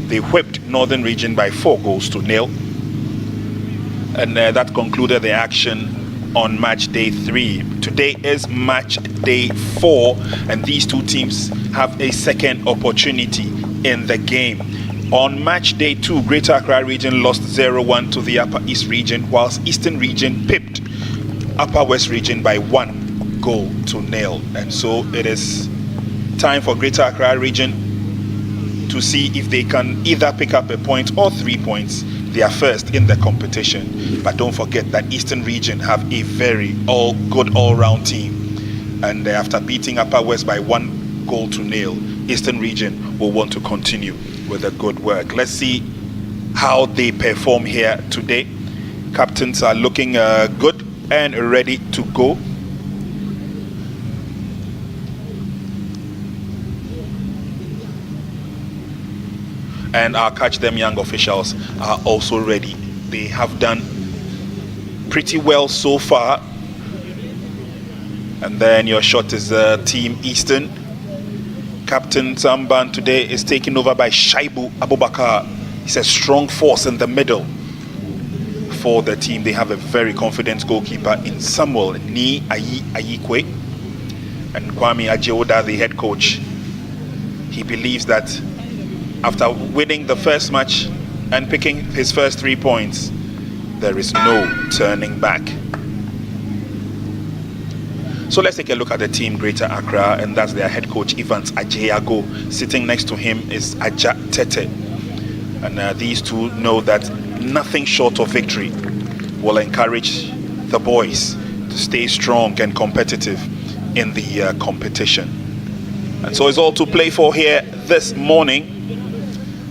They whipped Northern Region by 4-0. And that concluded the action on match day 3. Today is match day 4, and these two teams have a second opportunity in the game. On match day 2, Greater Accra Region lost 0-1 to the Upper East Region, whilst Eastern Region pipped Upper West Region by 1-0. And so it is time for Greater Accra Region to see if they can either pick up a point or 3 points. They are first in the competition, but don't forget that Eastern Region have a very good all-round team, and after beating Upper West by 1-0, Eastern Region will want to continue with the good work. Let's see how they perform here today. Captains are looking good and ready to go. And our Catch Them Young officials are also ready. They have done pretty well so far. And then your shot is Team Eastern. Captain Samban today is taken over by Shaibu Abubakar. He's a strong force in the middle for the team. They have a very confident goalkeeper in Samuel Ni Ayikwe. And Kwame Ajeoda, the head coach, he believes that after winning the first match and picking his first 3 points, there is no turning back. So let's take a look at the team Greater Accra, and that's their head coach Evans Ajeago. Sitting next to him is Aja Tete. And these two know that nothing short of victory will encourage the boys to stay strong and competitive in the competition. And so it's all to play for here this morning.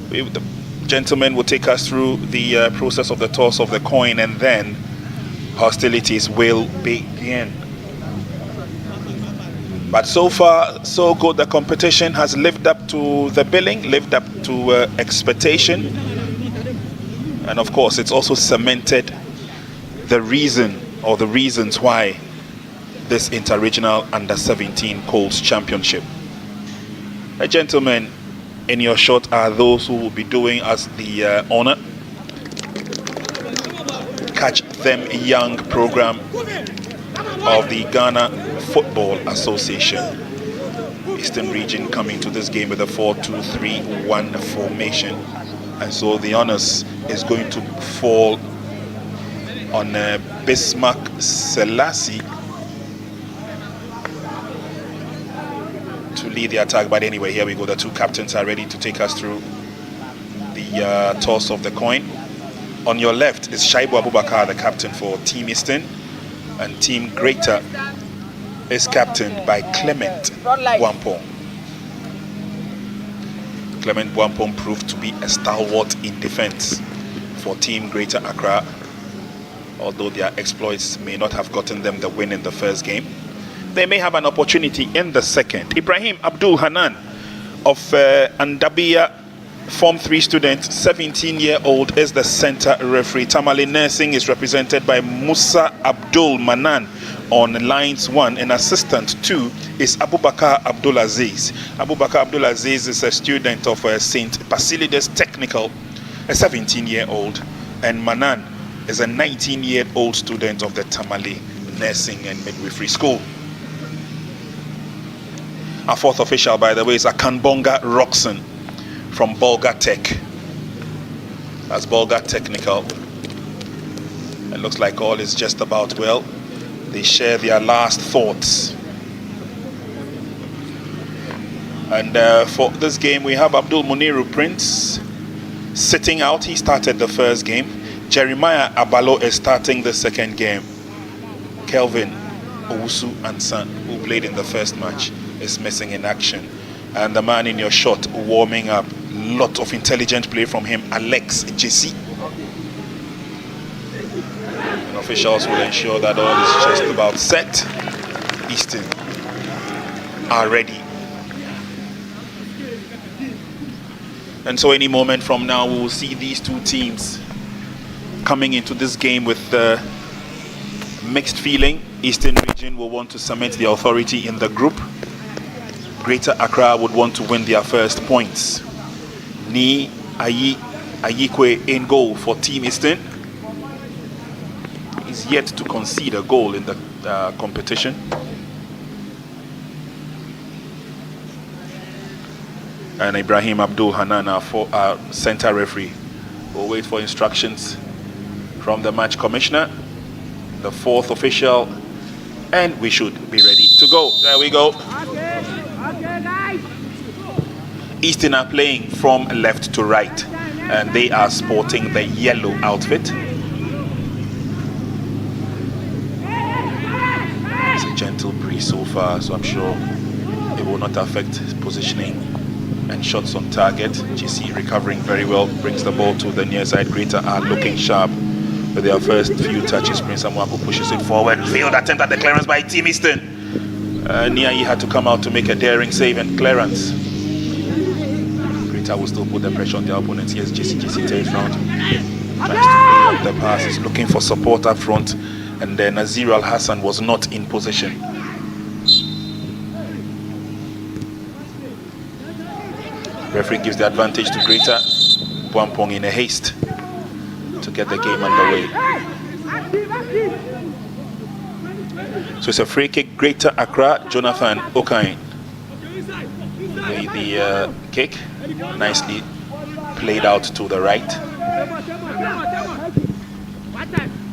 The gentlemen will take us through the process of the toss of the coin, and then hostilities will begin. But so far, so good. The competition has lived up to the billing, lived up to expectation. And of course, it's also cemented the reason or the reasons why this Inter-Regional Under-17 Colts Championship. Gentlemen, in your shot are those who will be doing us the honor. Catch Them Young program of the Ghana Football Association. Eastern Region coming to this game with a 4-2-3-1 formation, and so the honors is going to fall on Bismarck Selassie to lead the attack. But anyway, here we go. The two captains are ready to take us through the toss of the coin. On your left is Shaibu Abubakar, the captain for Team Eastern, and Team Greater is captained by Clement Bwampong. Clement Bwampong proved to be a stalwart in defense for Team Greater Accra, although their exploits may not have gotten them the win in the first game. They may have an opportunity in the second. Ibrahim Abdul Hanan of Andabia Form 3 student, 17-year-old, is the center referee. Tamale Nursing is represented by Musa Abdul Manan on lines 1, and assistant 2 is Abubakar Abdul Aziz. Abubakar Abdul Aziz is a student of St. Basilides Technical, a 17-year-old, and Manan is a 19-year-old student of the Tamale Nursing and Midwifery School. Our fourth official, by the way, is Akanbonga Roxon from Bolga Tech. That's Bolga Technical. It looks like all is just about well. They share their last thoughts. And for this game, we have Abdul Muniru Prince sitting out. He started the first game. Jeremiah Abalo is starting the second game. Kelvin Owusu Ansan, who played in the first match, is missing in action. And the man in your shot warming up. Lot of intelligent play from him, Alex Jesse. And officials will ensure that all is just about set. Eastern are ready. And so any moment from now, we will see these two teams coming into this game with mixed feeling. Eastern Region will want to cement their authority in the group. Greater Accra would want to win their first points. Ni Ayikwe in goal for Team Eastern. He's yet to concede a goal in the competition. And Ibrahim Abdul Hanana for center referee. We'll wait for instructions from the match commissioner, the fourth official, and we should be ready to go. There we go. Eastern are playing from left to right, and they are sporting the yellow outfit. It's a gentle breeze so far, so I'm sure it will not affect positioning and shots on target. GC recovering very well, brings the ball to the near side. Greater are looking sharp with their first few touches. Prince Amwako pushes it forward. Failed attempt at the clearance by Team Eastern. Niayi had to come out to make a daring save and clearance. Greater will still put the pressure on their opponents. Here's GC turns round. Tries to play up the passes, looking for support up front. And then Nazir Al Hassan was not in position. Referee gives the advantage to Greater. Bwampong in a haste to get the game underway. So it's a free kick. Greater Accra, Jonathan Okain. The kick nicely played out to the right.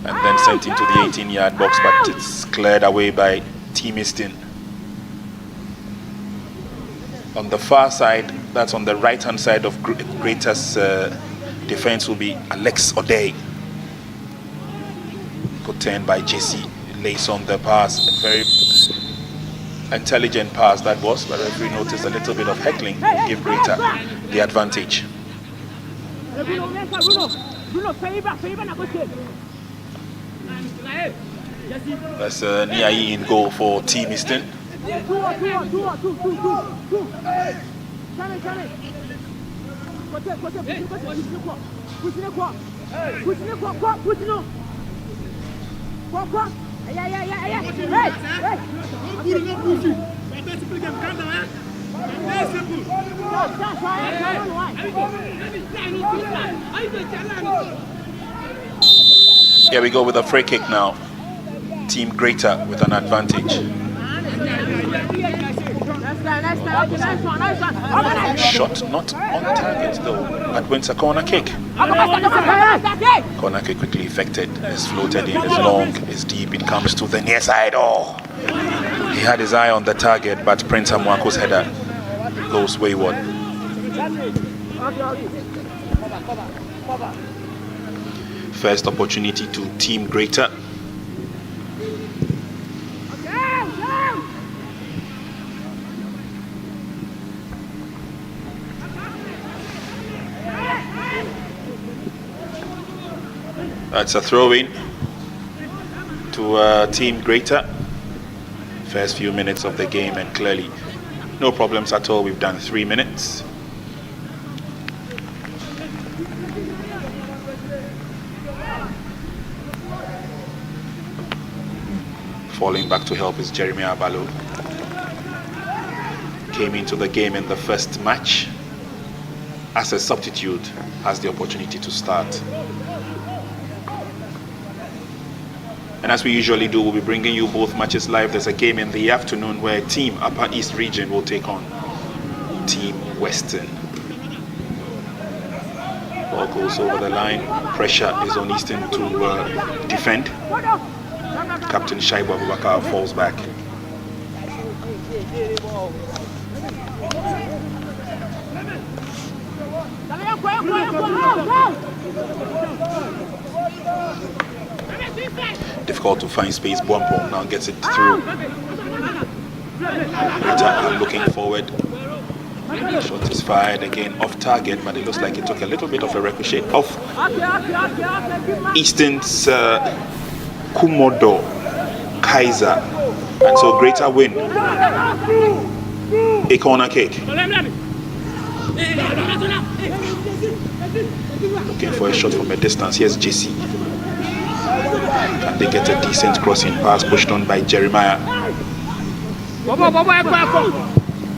And then sent into the 18-yard box, but it's cleared away by Team Eastern. On the far side, that's on the right-hand side of Greater's defense, will be Alex O'Day. Good turn by JC. Lays on the pass. A very intelligent pass that was, but referee noticed a little bit of heckling. Give Greater the advantage. That's Niayi in goal for Team Eastern. Here we go with a free kick now. Team Greater with an advantage. Shot not on target though, but wins a corner kick. Corner kick quickly effected. It's floated in, it's long, it's deep, it comes to the near side. Oh! He had his eye on the target, but Prince Amwako's header goes wayward. First opportunity to Team Greater. That's a throw-in to Team Greater. First few minutes of the game, and clearly no problems at all. We've done 3 minutes. Falling back to help is Jeremiah Balo. Came into the game in the first match as a substitute, has the opportunity to start. And as we usually do, we'll be bringing you both matches live. There's a game in the afternoon where Team Upper East Region will take on Team Western. Ball goes over the line. Pressure is on Eastern to defend. Captain Shaibu Abubakar falls back. Difficult to find space. Bwampong now gets it through. Greater looking forward. Shot is fired again off target, but it looks like it took a little bit of a ricochet off Eastern's Kumodo Kaiser, and so Greater win. A corner kick. Looking for a shot from a distance. Here's JC. Can they get a decent crossing pass pushed on by Jeremiah?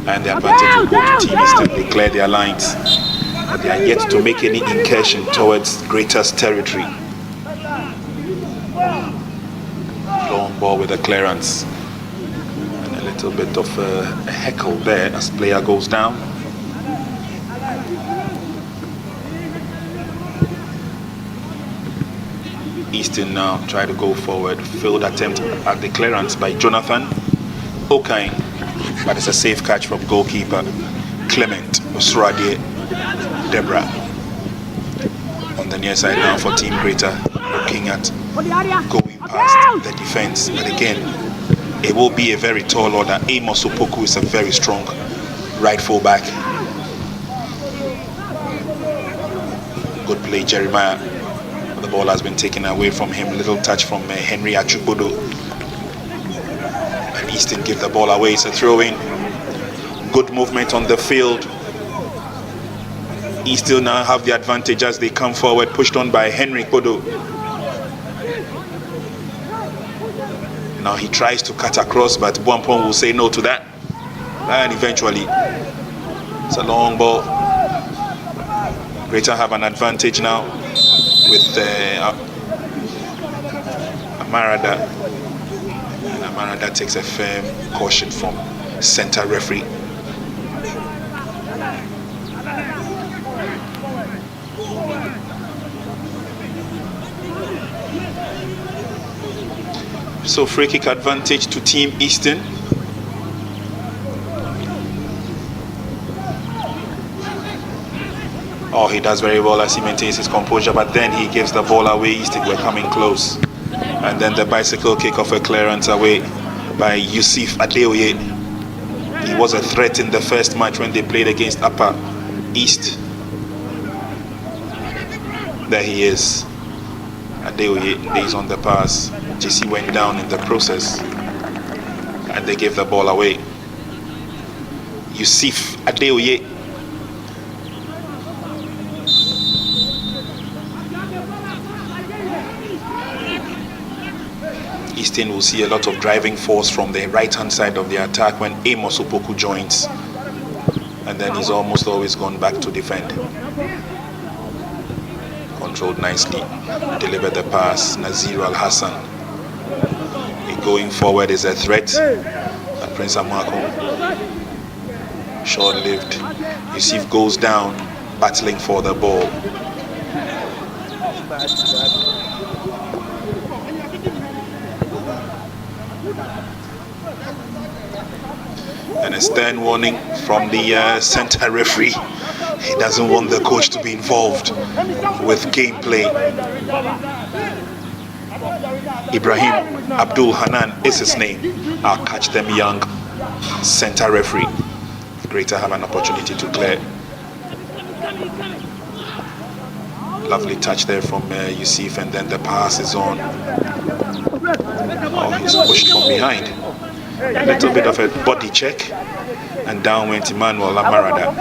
And the advantage will go to Team Eastern. They clear their lines. but they are yet to make any incursion towards Greater's territory. Long ball with a clearance. And a little bit of a heckle there as player goes down. Easton now try to go forward. Failed attempt at the clearance by Jonathan Okain, but it's a safe catch from goalkeeper Clement Osrade Debra. On the near side now for Team Greater, looking at going past the defense, but again it will be a very tall order. Amos Opoku is a very strong right full back. Good play, Jeremiah. The ball has been taken away from him. Little touch from Henry Achubodo. And Easton give the ball away. It's a throw-in. Good movement on the field. Easton now have the advantage as they come forward, pushed on by Henry Kodo. Now he tries to cut across, but Buampong will say no to that. And eventually, it's a long ball. Greater have an advantage now with Amarada. And Amarada takes a firm caution from center referee. So free kick advantage to Team Eastern. Oh, he does very well as he maintains his composure, but then he gives the ball away. Easton were coming close. And then the bicycle kick of a clearance away by Yusuf Adeoye. He was a threat in the first match when they played against Upper East. There he is. Adeoye lays on the pass. JC went down in the process. And they gave the ball away. Yusuf Adeoye. Easton will see a lot of driving force from the right-hand side of the attack when Amos Opoku joins. And then he's almost always gone back to defend. Controlled nicely. Delivered the pass. Nazir Al-Hassan. Going forward is a threat. And Prince Amako. Short-lived. Yusuf goes down, battling for the ball. And a stern warning from the center referee. He doesn't want the coach to be involved with gameplay. Ibrahim Abdul Hanan is his name. I'll catch them young. Center referee. Greater have an opportunity to clear. Lovely touch there from Yusuf, and then the pass is on. Oh, he's pushed from behind. A little bit of a body check, and down went Emmanuel Amarada.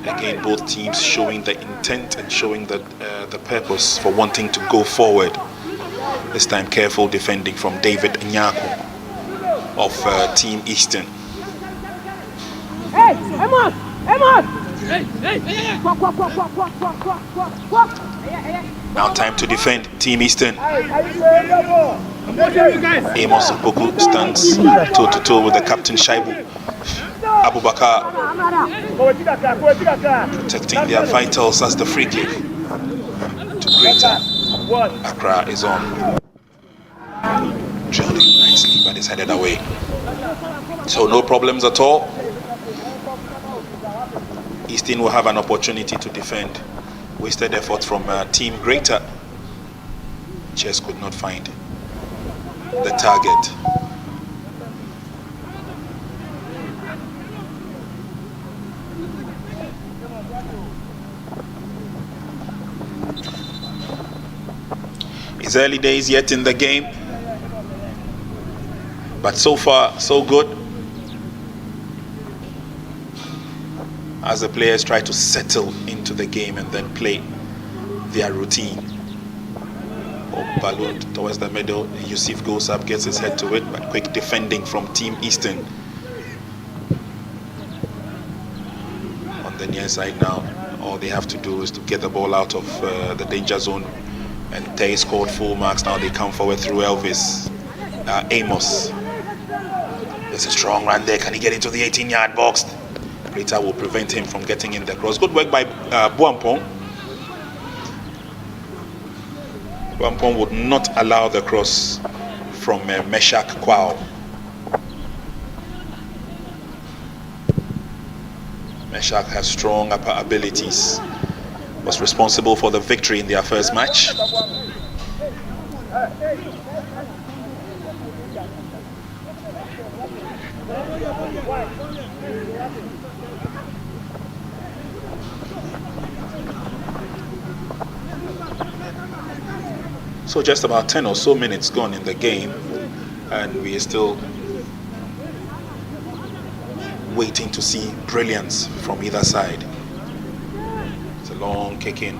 Again, both teams showing the intent and showing the purpose for wanting to go forward. This time careful defending from David Nyako of Team Eastern. Hey, Amos! Now time to defend Team Eastern. Amos Opoku stands toe-to-toe with the captain Shaibu Abubakar, protecting their vitals as the free kick to Greater. Accra is on. Drilled in nicely, but it's headed away. So no problems at all. Easton will have an opportunity to defend. Wasted effort from Team Greater. Just could not find the target. It's early days yet in the game, but so far so good as the players try to settle into the game and then play their routine. Ballooned towards the middle. Yusuf goes up, gets his head to it, but quick defending from Team Eastern. On the near side now, all they have to do is to get the ball out of the danger zone. And they scored full marks. Now they come forward through Elvis. Amos. There's a strong run there. Can he get into the 18-yard box? Greater will prevent him from getting in the cross. Good work by Buampong. Buampong would not allow the cross from Meshach Kwao. Meshach has strong upper abilities. Was responsible for the victory in their first match. So just about 10 or so minutes gone in the game, and we are still waiting to see brilliance from either side. It's a long kick in.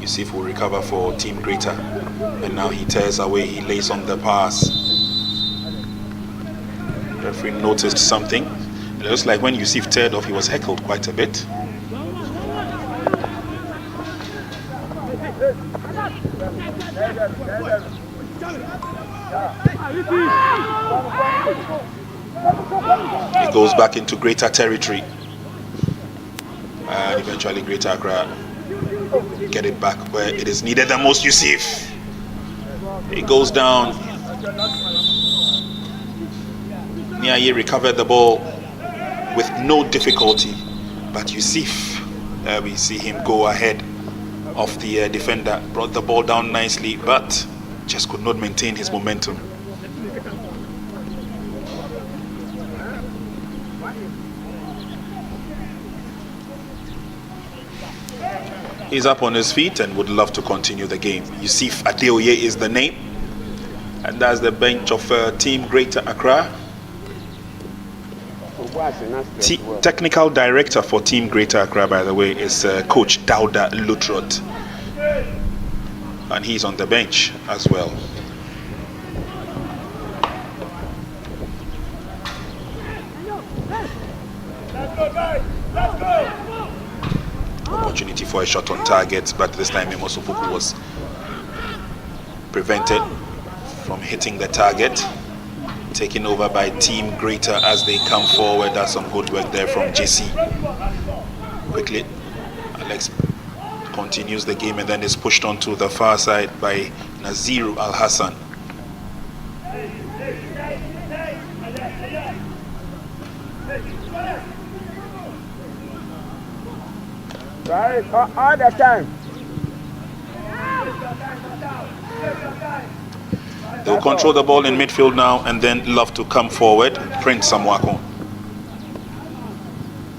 Yusuf will recover for Team Greater, and now he tears away, he lays on the pass. The referee noticed something. It looks like when Yusuf teared off, he was heckled quite a bit. It goes back into Greater territory, and eventually Greater Accra get it back where it is needed the most. Yusuf, it goes down. Niaye recovered the ball with no difficulty, but Yusuf, we see him go ahead of the defender, brought the ball down nicely, but just could not maintain his momentum. He's up on his feet and would love to continue the game. Yusuf Adeoye is the name, and that's the bench of Team Greater Accra. Technical director for Team Greater Accra, by the way, is Coach Dauda Lutrot, and he's on the bench as well. Opportunity for a shot on target, but this time Emosofuku was prevented from hitting the target. Taken over by Team Greater as they come forward. That's some good work there from JC. Quickly, Alex continues the game and then is pushed onto the far side by Naziru Al Hassan. Right, all the time. They'll control the ball in midfield now and then love to come forward. Prince Samwako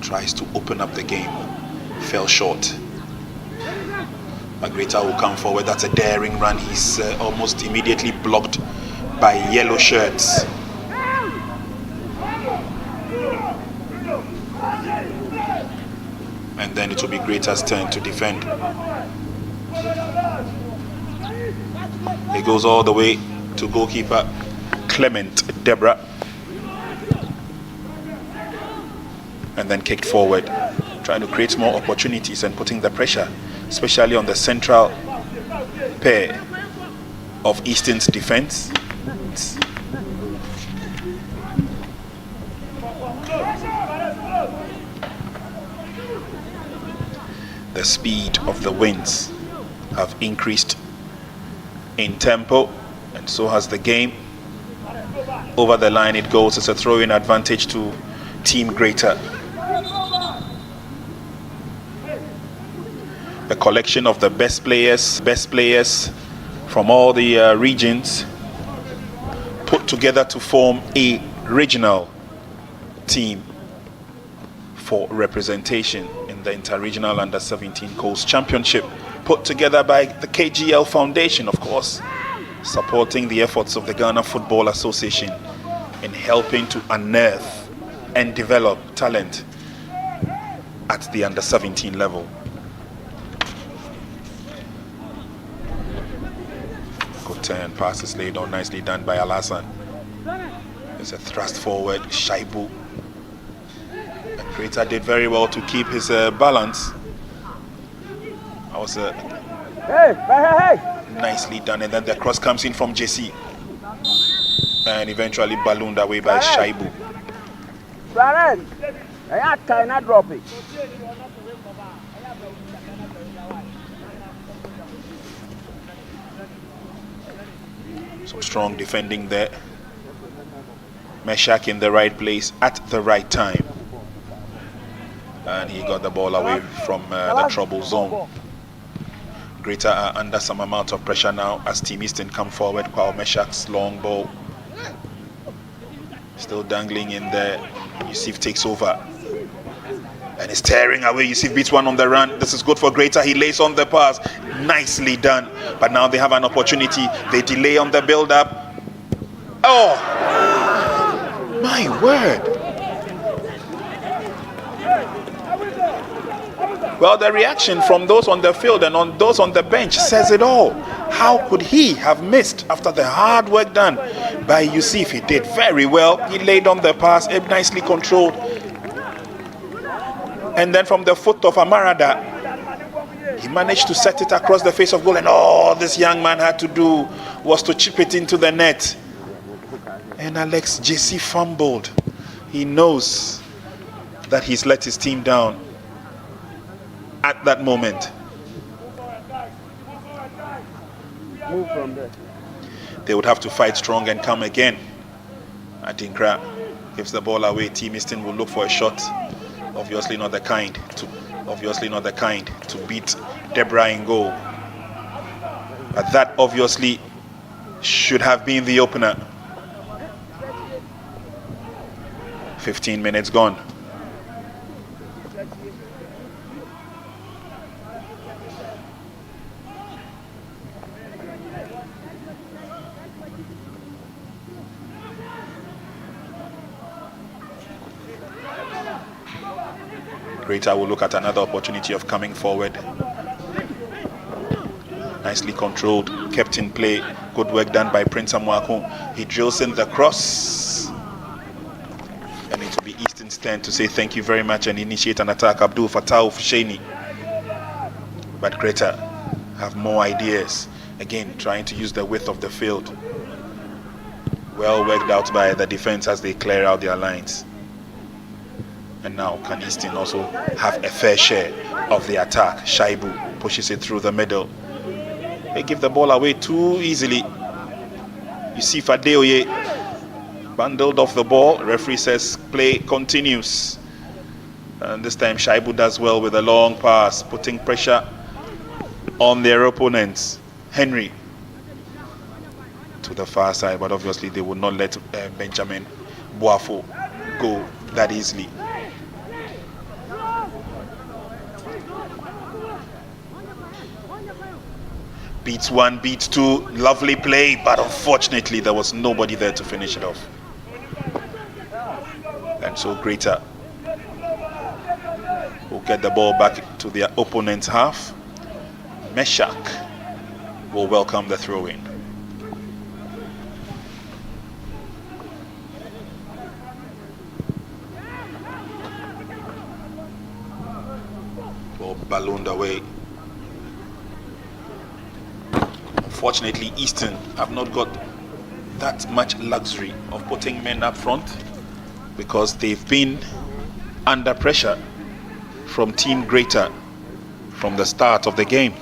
tries to open up the game. Fell short. Greater will come forward. That's a daring run. He's almost immediately blocked by yellow shirts. And then it will be Greater's turn to defend. It goes all the way to goalkeeper Clement Deborah, and then kicked forward, trying to create more opportunities and putting the pressure, especially on the central pair of Eastern's defense. The speed of the winds have increased in tempo, and so has the game. Over the line it goes. It's a throw-in advantage to Team Greater. A collection of the best players from all the regions put together to form a regional team for representation in the Inter-Regional Under-17 Colts Championship, put together by the KGL Foundation, of course, supporting the efforts of the Ghana Football Association in helping to unearth and develop talent at the Under-17 level. turn. Pass is laid on, nicely done by Alassane. There's a thrust forward, Shaibu. And Kgl-Inter did very well to keep his balance. That was nicely done, and then the cross comes in from JC. And eventually ballooned away by Shaibu. I cannot drop it. Some strong defending there. Meshach in the right place at the right time. And he got the ball away from the trouble zone. Kgl-Inter are under some amount of pressure now as Team Eastern come forward. While Meshach's long ball still dangling in there. Yusuf takes over. And is tearing away. Yusuf beats one on the run. This is good for Kgl-Inter. He lays on the pass. Nicely done. But now they have an opportunity. They delay on the build-up. Oh! My word. Well, the reaction from those on the field and on those on the bench says it all. How could he have missed after the hard work done by Yusuf? He did very well. He laid on the pass, nicely controlled. And then from the foot of Amarada, he managed to set it across the face of goal. And all this young man had to do was to chip it into the net. And Alex JC fumbled. He knows that he's let his team down at that moment. Move from there. They would have to fight strong and come again. I think Kgl-Inter gives the ball away. Team Eastern will look for a shot. Obviously not the kind to beat Deborah in goal. But that obviously should have been the opener. 15 minutes gone. Kgl-Inter will look at another opportunity of coming forward. Nicely controlled, kept in play. Good work done by Prince Amwako. He drills in the cross. And it will be Eastern's turn to say thank you very much and initiate an attack. Abdul Fattah Fusheni. But Kgl-Inter have more ideas. Again, trying to use the width of the field. Well worked out by the defense as they clear out their lines. And now can Eastern also have a fair share of the attack? Shaibu pushes it through the middle. They give the ball away too easily. Yusuf Adeoye bundled off the ball. Referee says play continues. And this time Shaibu does well with a long pass, putting pressure on their opponents. Henry to the far side, but obviously they will not let Benjamin Boafo go that easily. Beats one, beats two, lovely play, but unfortunately there was nobody there to finish it off. And so Kgl-Inter will get the ball back to their opponent's half. Meshach will welcome the throw-in. Ball ballooned away. Unfortunately, Eastern have not got that much luxury of putting men up front because they've been under pressure from Team Kgl-Inter from the start of the game.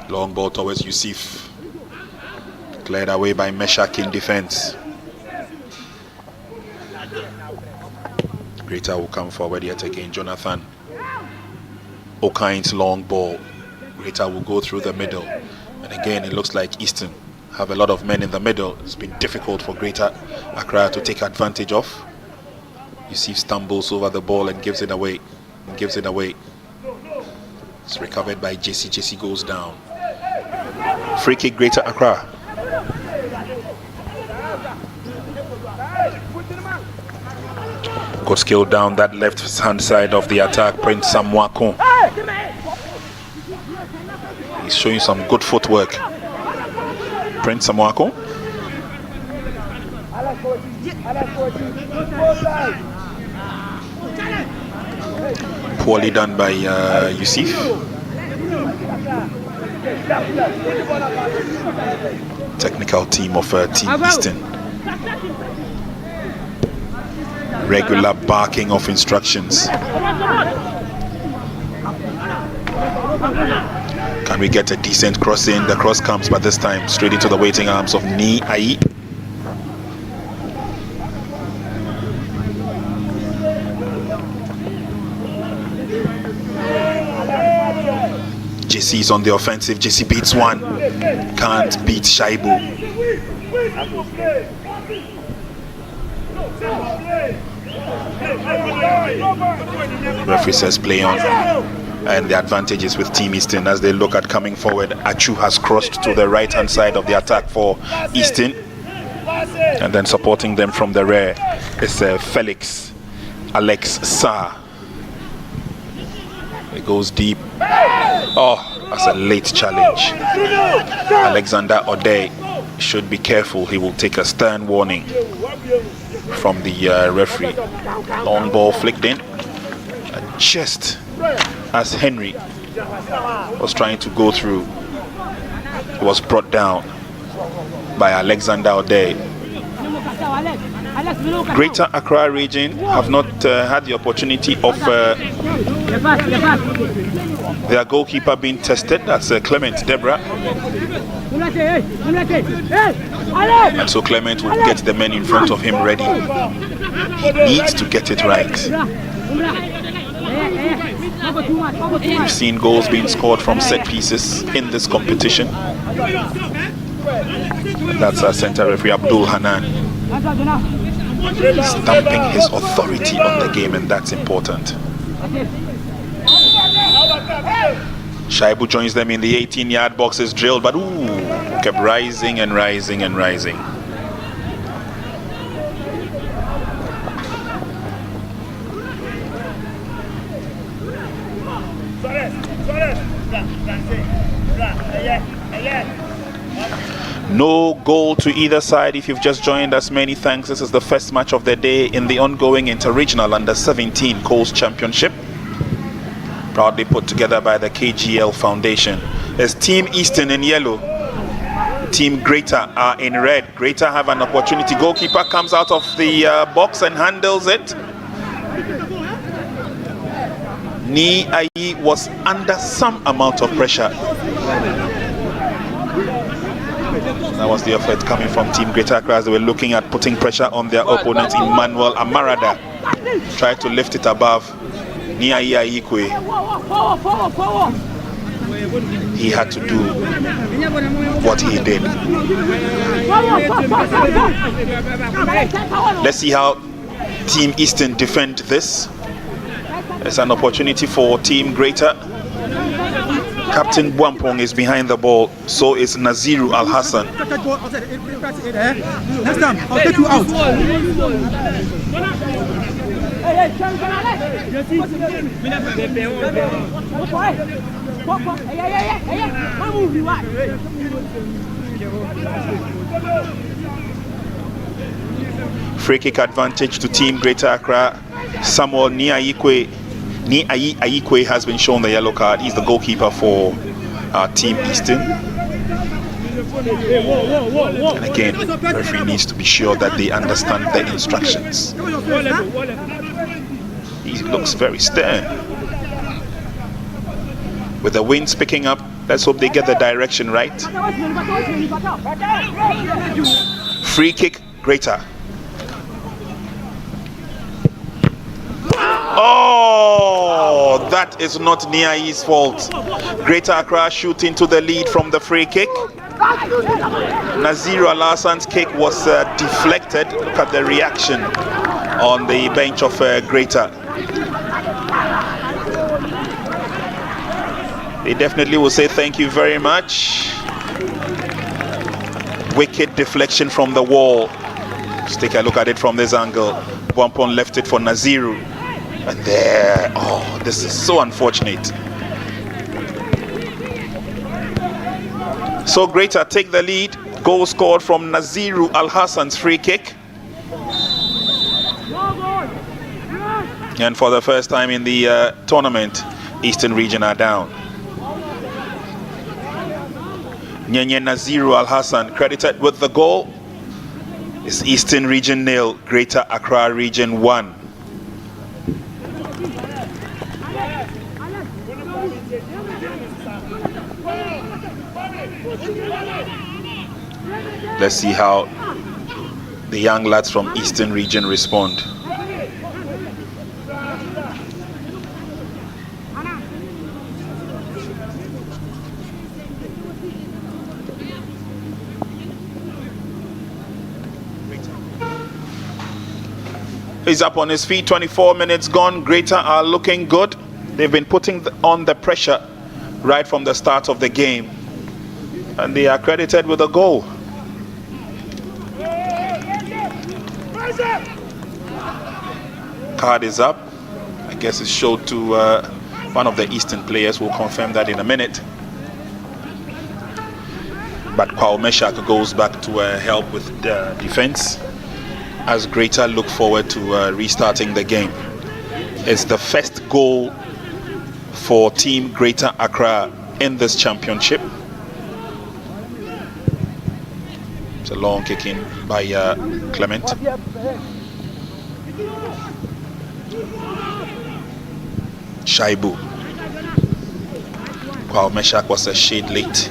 Long ball towards Yusuf. Cleared away by Meshach in defense. Kgl-Inter will come forward yet again. Jonathan Okain's long ball. Kgl-Inter will go through the middle. And again, it looks like Eastern have a lot of men in the middle. It's been difficult for Kgl-Inter Accra to take advantage of. Yusuf stumbles over the ball and gives it away. It's recovered by JC. JC goes down. Free kick, Kgl-Inter Accra. Good skill down that left hand side of the attack, Prince Samwako. He's showing some good footwork. Prince Samwako. Poorly done by Yusuf. Technical team of Team Eastern. Regular barking of instructions. Can we get a decent cross in? The cross comes, but this time straight into the waiting arms of Ni Ayi. JC's on the offensive. JC beats one. Can't beat Shaibu. Referee says play on. And the advantage is with Team Eastern as they look at coming forward. Achu has crossed to the right hand side of the attack for Eastern. And then supporting them from the rear is Felix Alex Sa. It goes deep. Oh, that's a late challenge. Alexander O'Day should be careful. He will take a stern warning from the referee. Long ball flicked in. Just as Henry was trying to go through, he was brought down by Alexander O'Day. Greater Accra region have not had the opportunity of their goalkeeper being tested. That's Clement Deborah. And so Clement will get the men in front of him ready. He needs to get it right. We've seen goals being scored from set pieces in this competition. That's our centre referee Abdul Hanan, stamping his authority on the game, and that's important. Shaibu joins them in the 18-yard box, is drilled, but kept rising and rising and rising. No goal to either side. If you've just joined us, many thanks. This is the first match of the day in the ongoing Inter-Regional Under-17 Colts Championship, proudly put together by the KGL Foundation. There's Team Eastern in yellow, Team Greater are in red. Greater have an opportunity. Goalkeeper comes out of the box and handles it. Ni Ayi was under some amount of pressure. That was the effort coming from Team Greater Accra as they were looking at putting pressure on their opponent, Emmanuel Amarada. Tried to lift it above Ni Ayi Ayikwe. He had to do what he did. Let's see how Team Eastern defend this. It's an opportunity for Team Greater. Captain Buampong is behind the ball, so is Naziru Al Hassan. Next time, I'll take you out. Free kick advantage to Team Greater Accra. Samuel Ni Ayi Ayikwe has been shown the yellow card. He's the goalkeeper for Team Eastern. And again, the referee needs to be sure that they understand the instructions. He looks very stern. With the winds picking up, let's hope they get the direction right. Free kick, Greater. Oh, that is not Ni Ayi's fault. Greater Accra shooting to the lead from the free kick. Naziru Al Hassan's kick was deflected. Look at the reaction on the bench of Greater. They definitely will say thank you very much. Wicked deflection from the wall. Let's take a look at it from this angle. Wampon left it for Naziru. And there, oh, this is so unfortunate. So Greater take the lead. Goal scored from Naziru Al-Hassan's free kick. And for the first time in the tournament, Eastern Region are down. Nyenye Naziru Al-Hassan credited with the goal. It's Eastern Region 0, Greater Accra Region 1. Let's see how the young lads from Eastern Region respond. He's up on his feet, 24 minutes gone. Greater are looking good. They've been putting on the pressure right from the start of the game. And they are credited with a goal. Card is up. I guess it's showed to one of the Eastern players. We'll confirm that in a minute. But Kwao Meshak goes back to help with the defense as Greater look forward to restarting the game. It's the first goal for Team Greater Accra in this championship. It's a long kick in by Clement. Shaibu. Kwao Meshak was a shade late.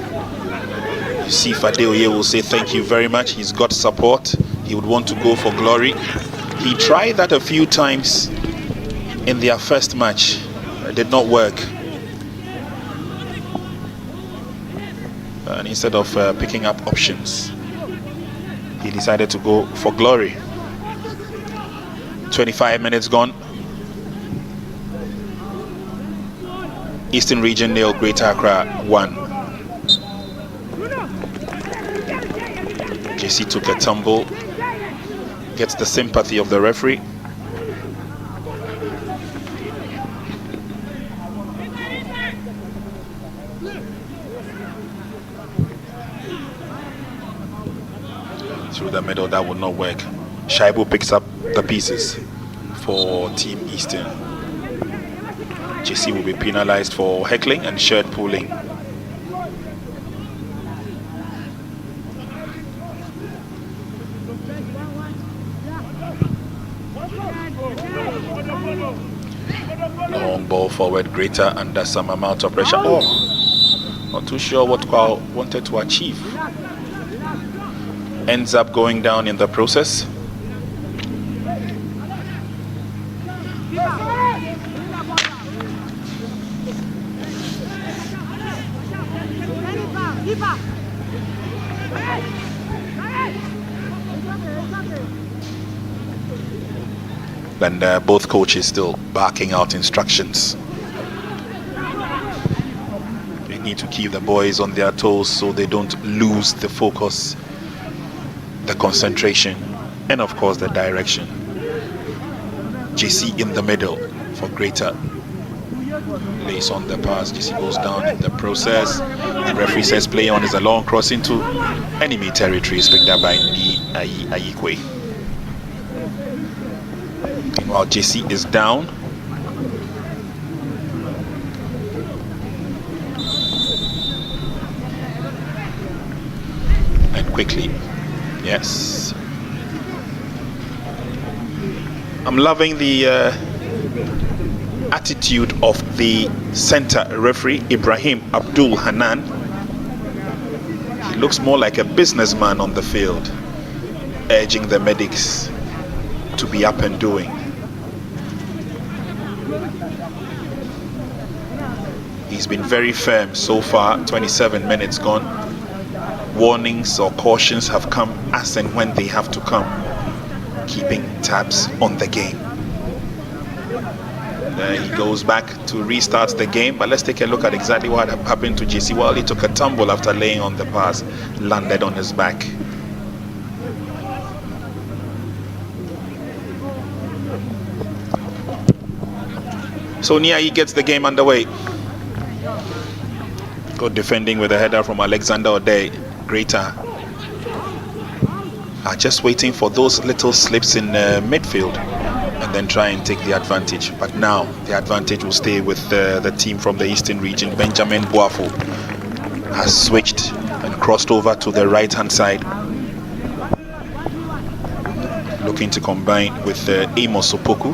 You see, Fadeoye will say thank you very much. He's got support. He would want to go for glory. He tried that a few times in their first match. It did not work. And instead of picking up options, he decided to go for glory. 25 minutes gone. Eastern Region 0, Greater Accra 1. JC took a tumble. Gets the sympathy of the referee. Through the middle, that would not work. Shaibu picks up the pieces for Team Eastern. JC will be penalized for heckling and shirt pulling. Long ball forward, Greater under some amount of pressure. Oh, not too sure what Kwao wanted to achieve. Ends up going down in the process. And both coaches still barking out instructions. They need to keep the boys on their toes so they don't lose the focus, the concentration, and of course the direction. JC in the middle for Greater. Lays on the pass. JC goes down in the process. The referee says play on is a long cross into enemy territory. Is picked up by Ayikwe. Meanwhile, JC is down. And quickly, yes. I'm loving the attitude of the center referee, Ibrahim Abdul Hanan. He looks more like a businessman on the field, urging the medics to be up and doing. He's been very firm so far. 27 minutes gone. Warnings or cautions have come as and when they have to come, keeping tabs on the game. He goes back to restart the game, but let's take a look at exactly what happened to JC. Well, he took a tumble after laying on the pass, landed on his back. So Niai gets the game underway. Good defending with a header from Alexander O'Day. Greater are just waiting for those little slips in midfield and then try and take the advantage. But now the advantage will stay with the team from the Eastern region. Benjamin Boafo has switched and crossed over to the right hand side, looking to combine with Amos Opoku.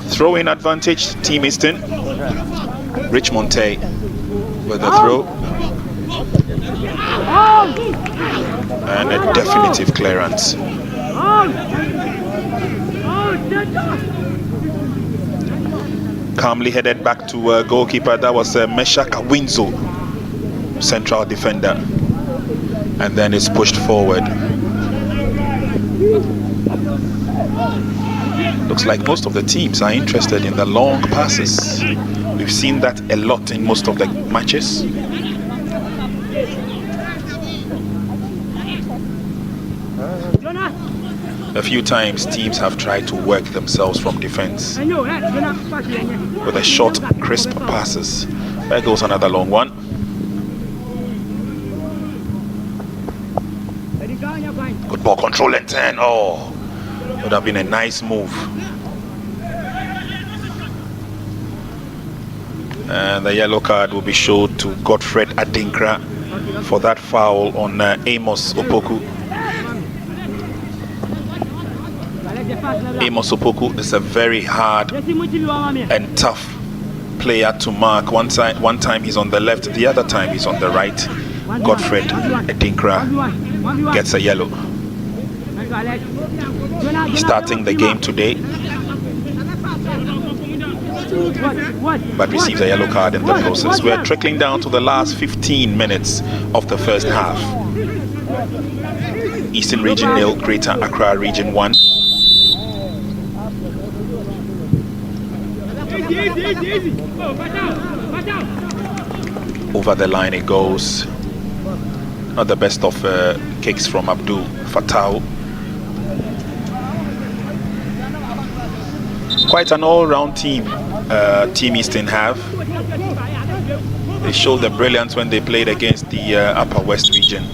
Throw-in advantage, Team Eastern. Rich Monte with the throw. And a definitive clearance. Calmly headed back to goalkeeper. That was Meshak Winzo, central defender. And then it's pushed forward. Looks like most of the teams are interested in the long passes. We've seen that a lot in most of the matches. A few times teams have tried to work themselves from defense with a short, crisp passes. There goes another long one. Good ball control and turn. Oh, would have been a nice move. And the yellow card will be showed to Godfred Adinkra for that foul on Amos Opoku. Amos Opoku is a very hard and tough player to mark. One time he's on the left, the other time he's on the right. Godfred Adinkra gets a yellow. He's starting the game today, but receives a yellow card in the process. We're trickling down to the last 15 minutes of the first half. Eastern Region 0, Greater Accra Region 1. Over the line it goes. Not the best of kicks from Abdul Fatau. Quite an all-round team Team Eastern have. They showed the brilliance when they played against the Upper West region.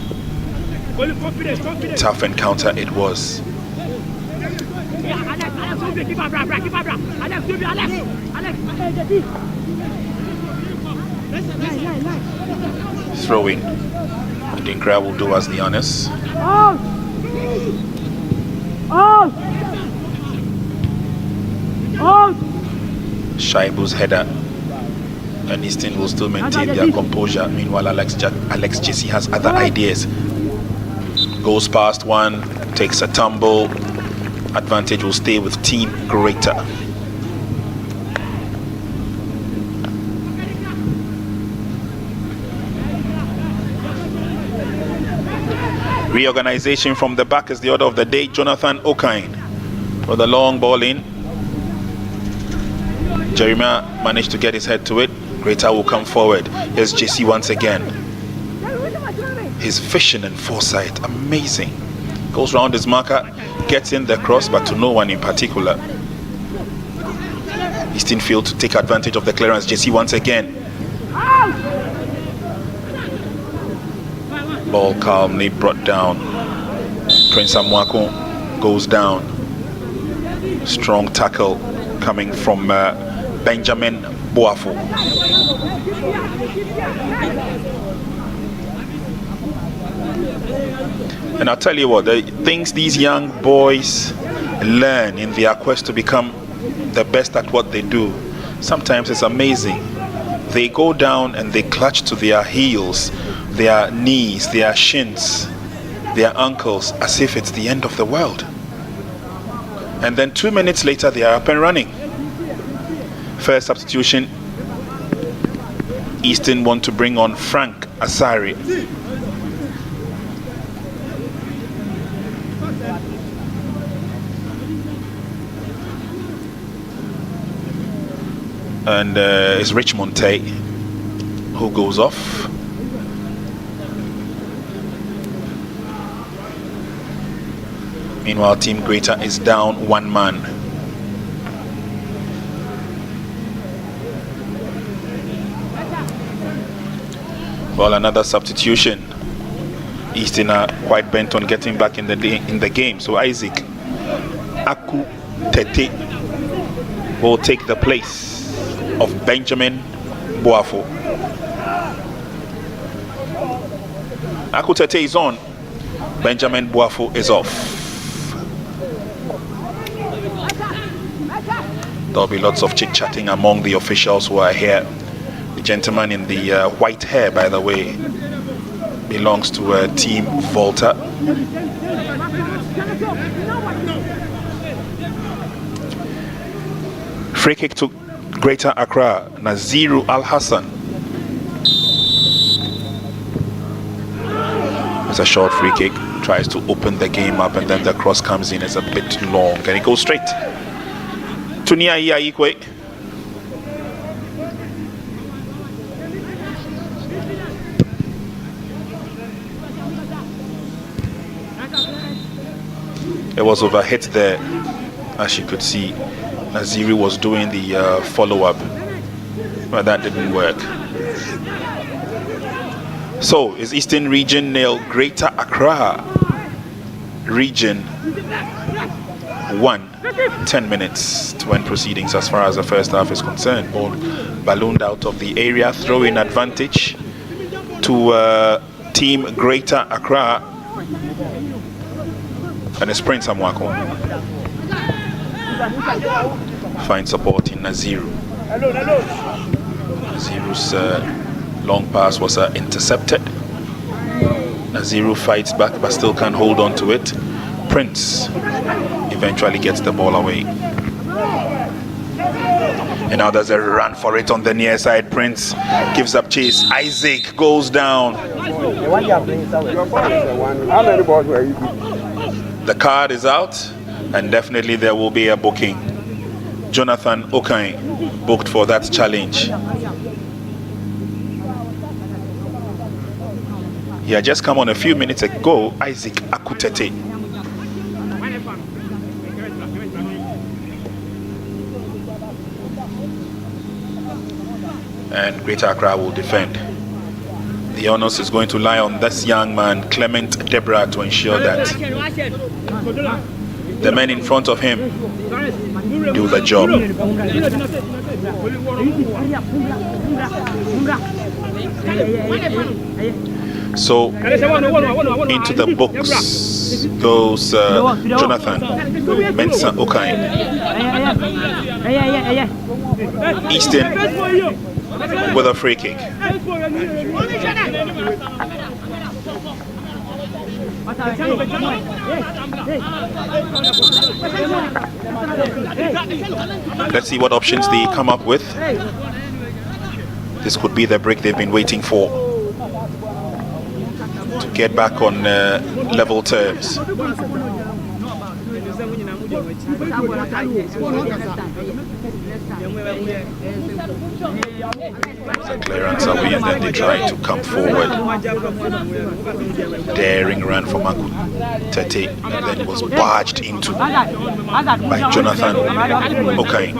Tough encounter it was. Throwing. Adinkra will do us the honors. Shaibu's header, and Eastern will still maintain their composure. Meanwhile, Alex Jesse has other ideas. Goes past one, takes a tumble. Advantage will stay with Team Greater. Reorganization from the back is the order of the day. Jonathan Okine with a long ball in. Jeremiah managed to get his head to it. Greater will come forward. Here's JC once again. His vision and foresight, amazing. Goes round his marker, gets in the cross, but to no one in particular. Eastern failed to take advantage of the clearance. JC once again. Ball calmly brought down. Prince Amwako goes down. Strong tackle coming from Benjamin Boafo. And I'll tell you what, the things these young boys learn in their quest to become the best at what they do, sometimes it's amazing. They go down and they clutch to their heels, their knees, their shins, their ankles, as if it's the end of the world. And then 2 minutes later, they are up and running. First substitution, Eastern want to bring on Frank Asari. And it's Rich Monte who goes off. Meanwhile, Team Greater is down one man. Well, another substitution. Eastern are quite bent on getting back in the game. So Isaac Aku Tete will take the place of Benjamin Boafo. Aku Tete is on. Benjamin Boafo is off. There'll be lots of chit-chatting among the officials who are here. The gentleman in the white hair, by the way, belongs to Team Volta. Free kick to Greater Accra, Naziru Al Hassan. It's a short free kick, tries to open the game up, and then the cross comes in. It's a bit long, and it goes straight to Nia Ikwe. It was overhit there, as you could see. Naziri was doing the follow-up, but that didn't work. So, is Eastern Region nil, Greater Accra Region 1. 10 minutes to end proceedings as far as the first half is concerned. Ball ballooned out of the area, throw-in advantage to Team Greater Accra. And it's Prince Amwako. Fine support in Naziru. Naziru's long pass was intercepted. Naziru fights back but still can't hold on to it. Prince eventually gets the ball away. And now there's a run for it on the near side. Prince gives up chase. Isaac goes down. The card is out, and definitely there will be a booking. Jonathan Okain booked for that challenge. He had just come on a few minutes ago, Isaac Akutete. And Greater Accra will defend. The onus is going to lie on this young man, Clement Debra, to ensure that the men in front of him do the job. So into the books goes Jonathan Mensah Okain. Eastern with a free kick. Let's see what options they come up with. This could be the break they've been waiting for to get back on level terms. The clearance away, and then they try to come forward. Daring run from Aku Tete, and then it was barged into by Jonathan Okain,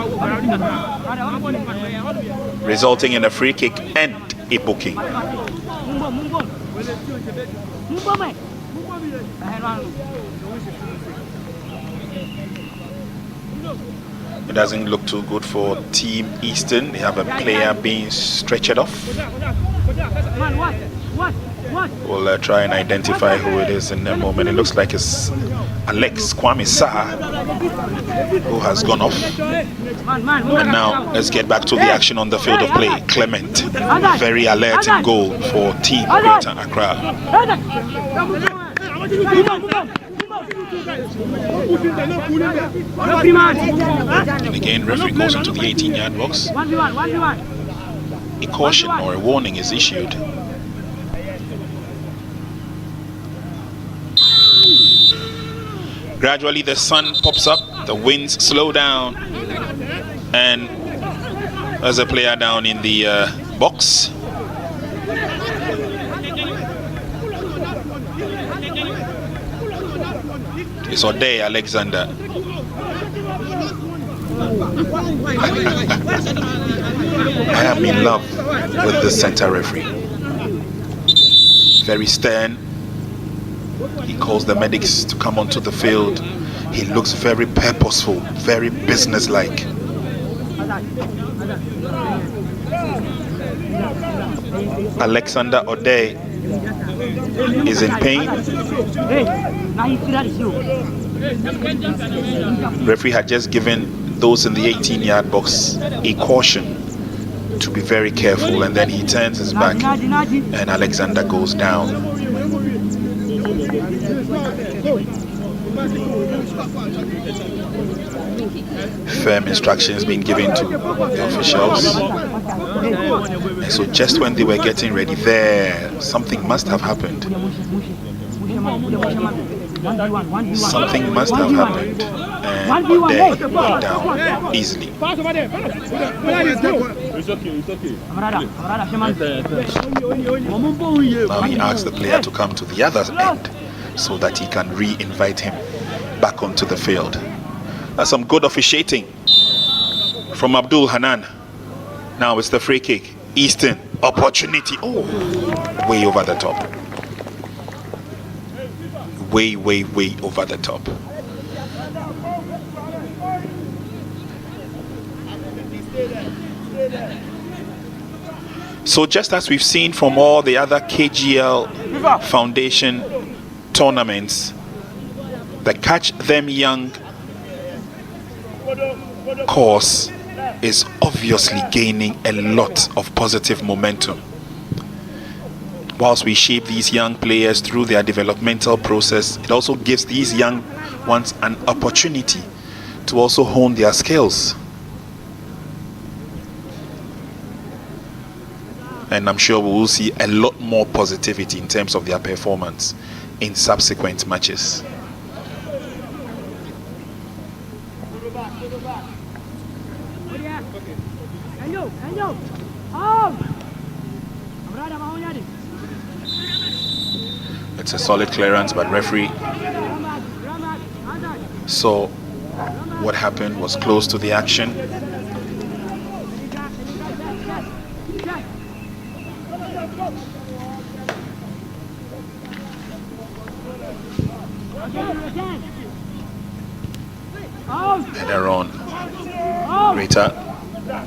resulting in a free kick and a booking. It doesn't look too good for Team Eastern. They have a player being stretched off. We'll try and identify who it is in a moment. It looks like it's Alex Kwame Saha who has gone off. And now let's get back to the action on the field of play. Clement, very alert in goal for Team Greater Accra. And again, referee goes into the 18-yard box. A caution or a warning is issued. Gradually the sun pops up, the winds slow down, and there's a player down in the box. It's Ode Alexander. I am in love with the center referee. very stern. He calls the medics to come onto the field. He looks very purposeful, very businesslike. Alexander O'Day is in pain. Referee had just given those in the 18-yard box a caution to be very careful, and then he turns his back and Alexander goes down. Firm instructions being given to the officials. And so just when they were getting ready there, something must have happened. Something must have happened. And O'Day went down easily. Now he asks the player to come to the other end so that he can re-invite him back onto the field. That's some good officiating from Abdul Hanan. Now it's the free kick. Eastern opportunity. Oh, way over the top. Way over the top. So just as we've seen from all the other KGL Foundation tournaments, the Catch Them Young course is obviously gaining a lot of positive momentum. Whilst we shape these young players through their developmental process, it also gives these young ones an opportunity to also hone their skills. And I'm sure we will see a lot more positivity in terms of their performance in subsequent matches. It's a solid clearance, but referee saw what happened, was close to the action. Header on. Greater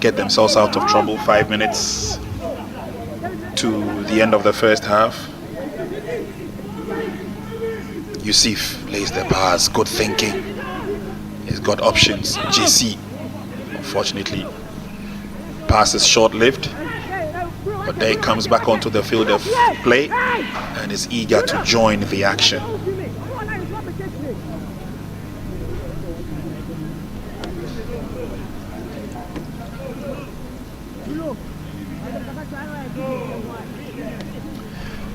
get themselves out of trouble. 5 minutes to the end of the first half. Yusuf lays the pass. Good thinking. He's got options. JC, unfortunately, pass is short-lived. But there he comes back onto the field of play and is eager to join the action.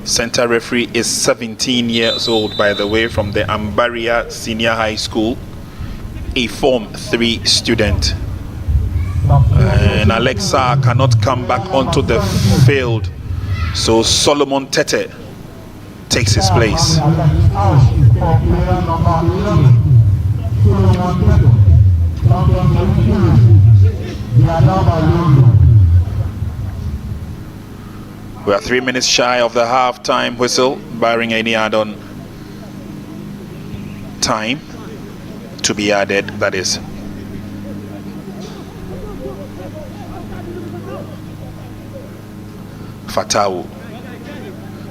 Center referee is 17 years old, by the way, from the Ambaria Senior High School, a Form 3 student. And Alexa cannot come back onto the field, so Solomon Tete takes his place. We are 3 minutes shy of the half-time whistle, barring any add-on time to be added, that is. Fatau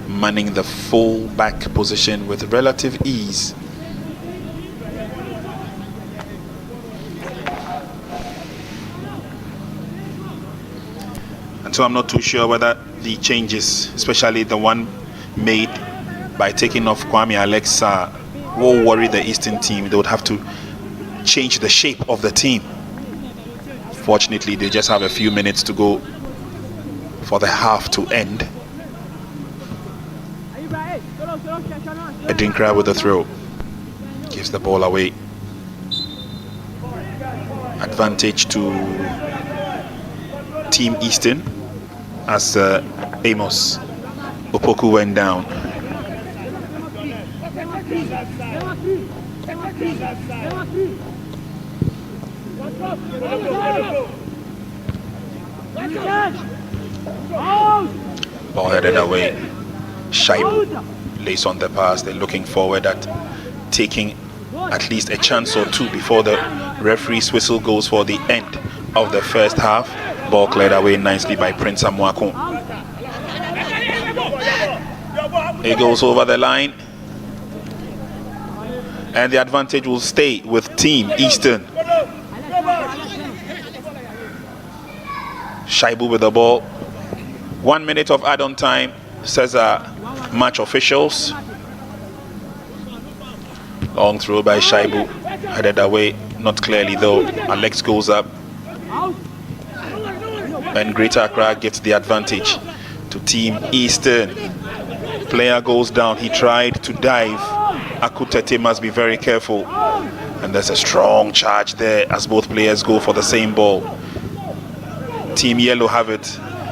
manning the full back position with relative ease. And so I'm not too sure whether the changes, especially the one made by taking off Kwame Alexa, will worry the Eastern team. They would have to change the shape of the team. Fortunately, they just have a few minutes to go for the half to end. Edinkra with the throw. Gives the ball away. Advantage to Team Eastern as Amos Opoku went down. Ball headed away. Shaibu lays on the pass. They're looking forward at taking at least a chance or two before the referee's whistle goes for the end of the first half. Ball cleared away nicely by Prince Amwako. It goes over the line, and the advantage will stay with Team Eastern. Shaibu with the ball. 1 minute of add-on time, says match officials. Long throw by Shaibu, headed away, not clearly though. Alex goes up, and Greater Accra gets the advantage to Team Eastern. Player goes down, he tried to dive. Akutete must be very careful, and there's a strong charge there as both players go for the same ball. Team Yellow have it.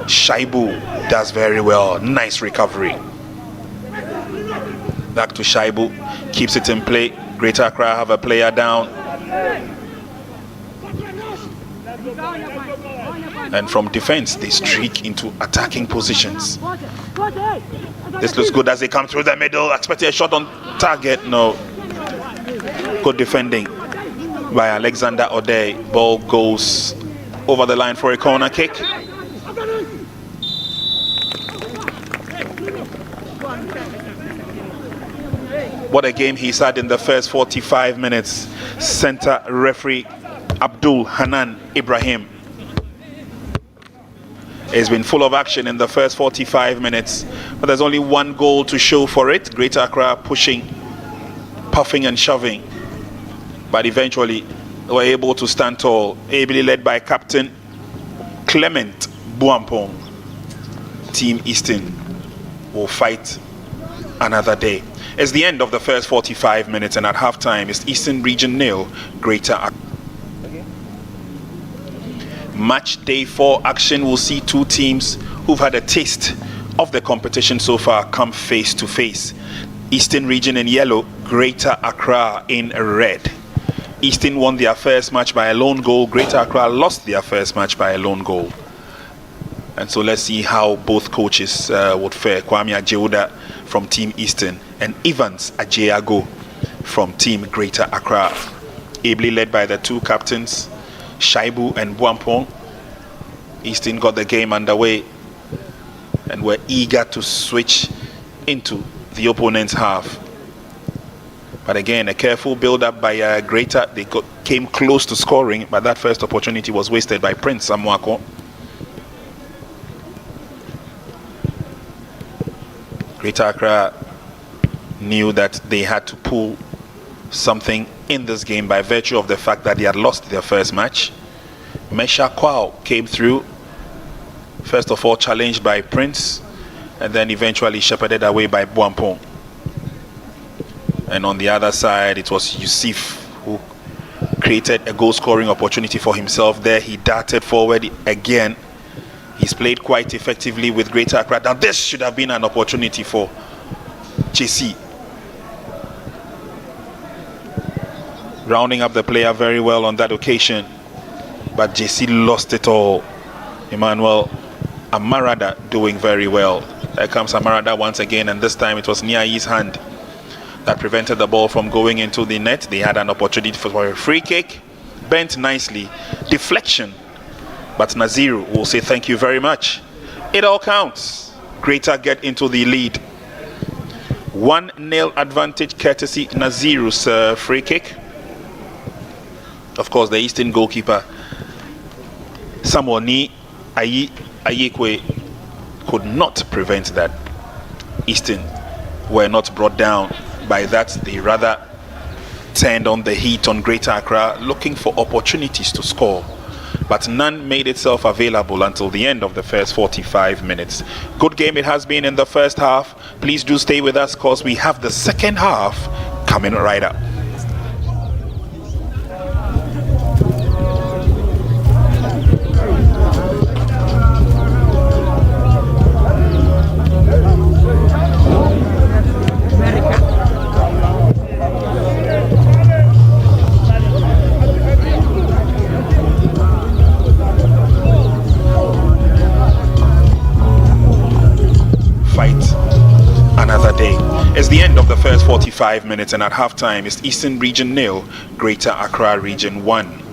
Shaibu does very well, nice recovery. Back to Shaibu, keeps it in play. Greater Accra have a player down, and from defense they streak into attacking positions. This looks good as they come through the middle. Expected a shot on target. No. Good defending by Alexander O'Day. Ball goes over the line for a corner kick. What a game he's had in the first 45 minutes. Center referee Abdul Hanan Ibrahim has been full of action in the first 45 minutes, but there's only one goal to show for it. Greater Accra pushing, puffing and shoving, but eventually were able to stand tall, ably led by Captain Clement Buampong. Team Eastern will fight another day. It's the end of the first 45 minutes, and at halftime it's Eastern Region 0, Greater Accra. Match day 4 action will see two teams who've had a taste of the competition so far come face to face. Eastern Region in yellow, Greater Accra in red. Eastern won their first match by a lone goal. Greater Accra lost their first match by a lone goal. And so let's see how both coaches would fare. Kwame Ajeuda from Team Eastern and Evans Ajeago from Team Greater Accra. Ably led by the two captains, Shaibu and Buampong. Eastern got the game underway and were eager to switch into the opponent's half. But again, a careful build-up by Greater. They came close to scoring, but that first opportunity was wasted by Prince Amwako. Greater Accra knew that they had to pull something in this game by virtue of the fact that they had lost their first match. Mesha Kwao came through, first of all challenged by Prince, and then eventually shepherded away by Buampong. And on the other side, it was Yusuf who created a goal-scoring opportunity for himself there. He darted forward again. He's played quite effectively with Greater Accra. Now this should have been an opportunity for JC. Rounding up the player very well on that occasion, but JC lost it all. Emmanuel Amarada doing very well. There comes Amarada once again, and this time it was Niai's hand that prevented the ball from going into the net. They had an opportunity for a free kick, bent nicely, deflection, but Naziru will say thank you very much. It all counts. Greater get into the lead. 1-0 advantage courtesy Naziru's free kick. Of course, the Eastern goalkeeper Samoni Ayekwe could not prevent that. Eastern were not brought down by that. They rather turned on the heat on Greater Accra, looking for opportunities to score, but none made itself available until the end of the first 45 minutes. Good game it has been in the first half. Please do stay with us because we have the second half coming right up. of the first 45 minutes, and at halftime it's Eastern Region 0, Greater Accra Region 1.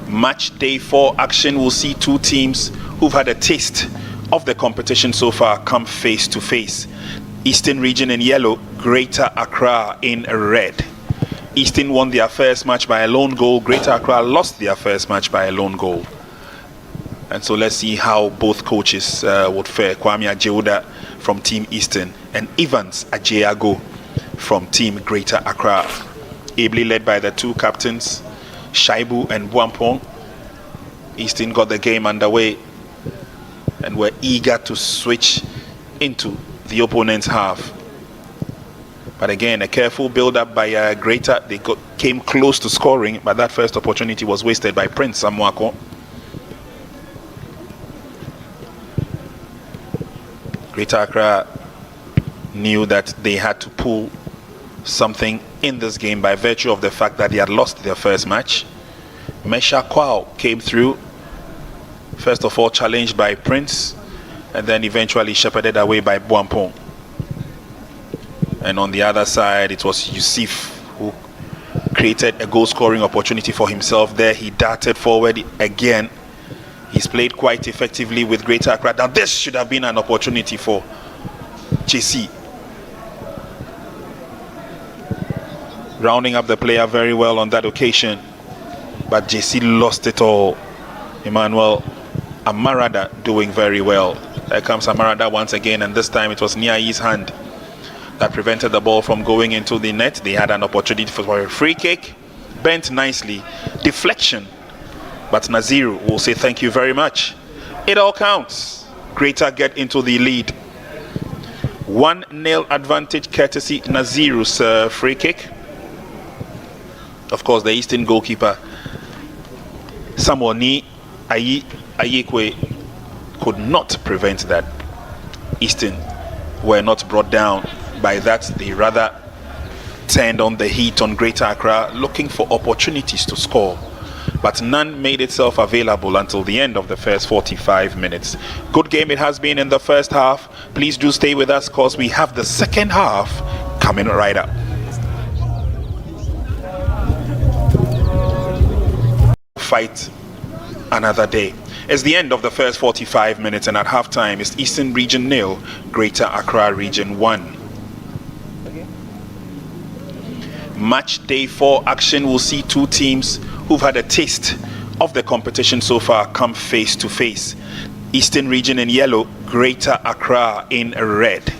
Match day 4 action will see two teams who've had a taste of the competition so far come face to face. Eastern Region in yellow, Greater Accra in red. Eastern won their first match by a lone goal. Greater Accra lost their first match by a lone goal. And so let's see how both coaches would fare. Kwame Ajeoda from Team Eastern and Evans Ajeago from Team Greater Accra. Ably led by the two captains, Shaibu and Buampong. Eastern got the game underway and were eager to switch into the opponent's half. But again, a careful build-up by Greater. They came close to scoring, but that first opportunity was wasted by Prince Samuako. Greater Accra knew that they had to pull something in this game by virtue of the fact that they had lost their first match. Mesha Kwao came through, first of all challenged by Prince, and then eventually shepherded away by Buampong. And on the other side, it was Yusuf who created a goal-scoring opportunity for himself there. He darted forward again. He's played quite effectively with Greater Accra. Now this should have been an opportunity for JC. Rounding up the player very well on that occasion, but JC lost it all. Emmanuel Amarada doing very well. There comes Amarada once again, and this time it was Niai's hand that prevented the ball from going into the net. They had an opportunity for a free kick, bent nicely, deflection, but Naziru will say thank you very much. It all counts. Greater get into the lead. 1-0 advantage courtesy Naziru's free kick. Of course, the Eastern goalkeeper Samoni Ayikwe could not prevent that. Eastern were not brought down by that. They rather turned on the heat on Greater Accra, looking for opportunities to score, but none made itself available until the end of the first 45 minutes. Good game it has been in the first half. Please do stay with us because we have the second half coming right up. Fight another day. It's the end of the first 45 minutes, and at halftime it's Eastern Region 0, Greater Accra Region 1. Match day 4 action will see two teams who've had a taste of the competition so far come face to face. Eastern Region in yellow, Greater Accra in red.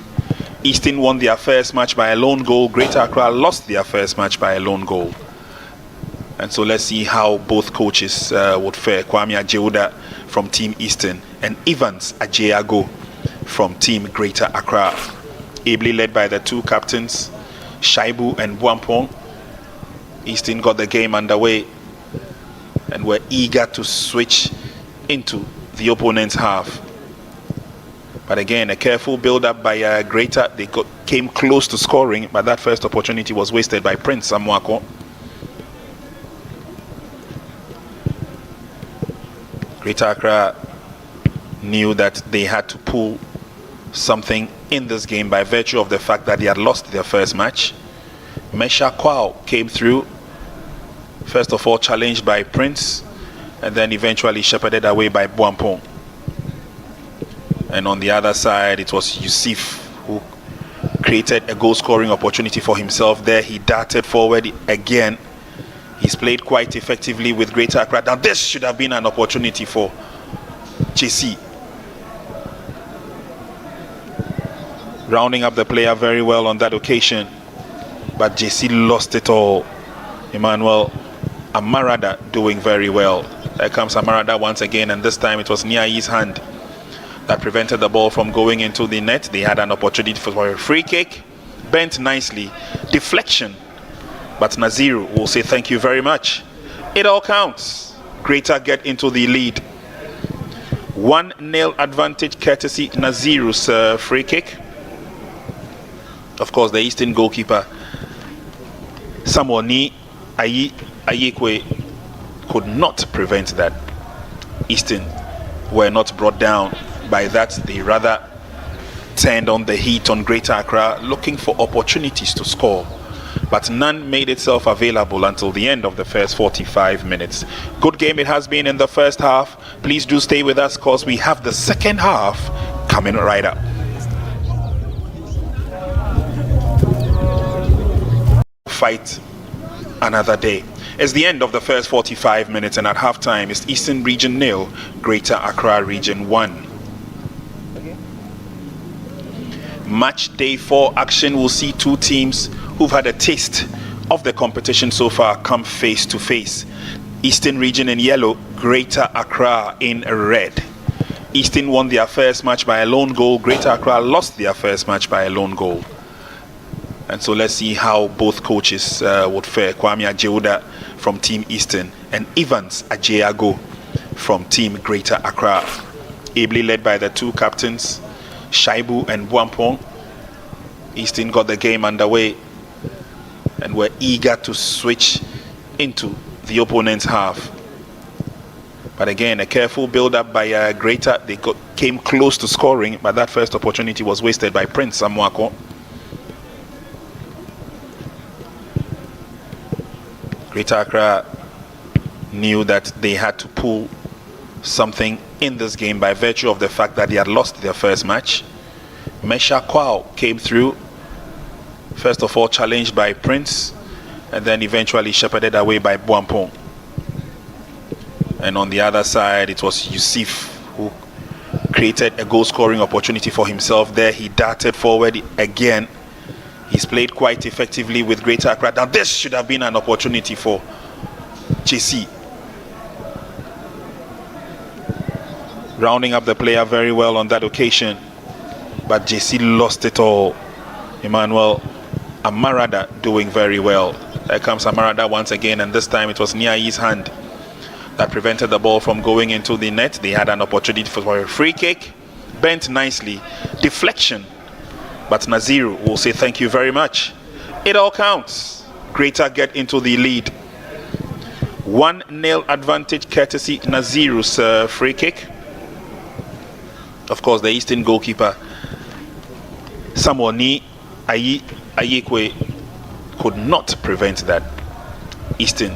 Eastern won their first match by a lone goal. Greater Accra lost their first match by a lone goal. And so let's see how both coaches would fare. Kwame Ajeoda from Team Eastern and Evans Ajeago from Team Greater Accra. Ably led by the two captains, Shaibu and Buampong. Eastern got the game underway and were eager to switch into the opponent's half. But again, a careful build-up by Greater. They came close to scoring, but that first opportunity was wasted by Prince Samuako. Greater Accra knew that they had to pull something in this game by virtue of the fact that they had lost their first match. Mesha Kwao came through, first of all challenged by Prince, and then eventually shepherded away by Buampong. And on the other side, it was Yusuf who created a goal-scoring opportunity for himself there. He darted forward again. He's played quite effectively with Greater Accra. Now this should have been an opportunity for JC. Rounding up the player very well on that occasion, but JC lost it all. Emmanuel Amarada doing very well. There comes Amarada once again, and this time it was Niai's hand that prevented the ball from going into the net. They had an opportunity for a free kick, bent nicely, deflection, but Naziru will say thank you very much. It all counts. Greater get into the lead. 1-0 advantage courtesy Naziru's free kick. Of course, the Eastern goalkeeper Samoni Ayikwe could not prevent that. Eastern were not brought down by that. They rather turned on the heat on Greater Accra, looking for opportunities to score, but none made itself available until the end of the first 45 minutes. Good game it has been in the first half. Please do stay with us because we have the second half coming right up. Fight another day. It's the end of the first 45 minutes, and at halftime it's Eastern Region 0, Greater Accra Region 1. Match day 4 action will see two teams who've had a taste of the competition so far come face to face. Eastern Region in yellow, Greater Accra in red. Eastern won their first match by a lone goal. Greater Accra lost their first match by a lone goal. And so let's see how both coaches would fare. Kwame Ajeoda from Team Eastern and Evans Ajeago from Team Greater Accra. Ably led by the two captains, Shaibu and Buampong. Eastern got the game underway and were eager to switch into the opponent's half. But again, a careful build-up by Greater. They came close to scoring, but that first opportunity was wasted by Prince Samuako. Greater Accra knew that they had to pull something in this game by virtue of the fact that they had lost their first match. Mesha Kwao came through, first of all challenged by Prince, and then eventually shepherded away by Buampong. And on the other side, it was Yusuf who created a goal-scoring opportunity for himself there. He darted forward again. He's played quite effectively with Greater Accra. Now this should have been an opportunity for JC. Rounding up the player very well on that occasion, but JC lost it all. Emmanuel Amarada doing very well. There comes Amarada once again, and this time it was Niai's hand that prevented the ball from going into the net. They had an opportunity for a free kick, bent nicely, deflection, but Naziru will say thank you very much. It all counts. Greater get into the lead. 1-0 advantage courtesy Naziru's free kick. Of course, the Eastern goalkeeper Samuel Ni Ayekwe could not prevent that. Eastern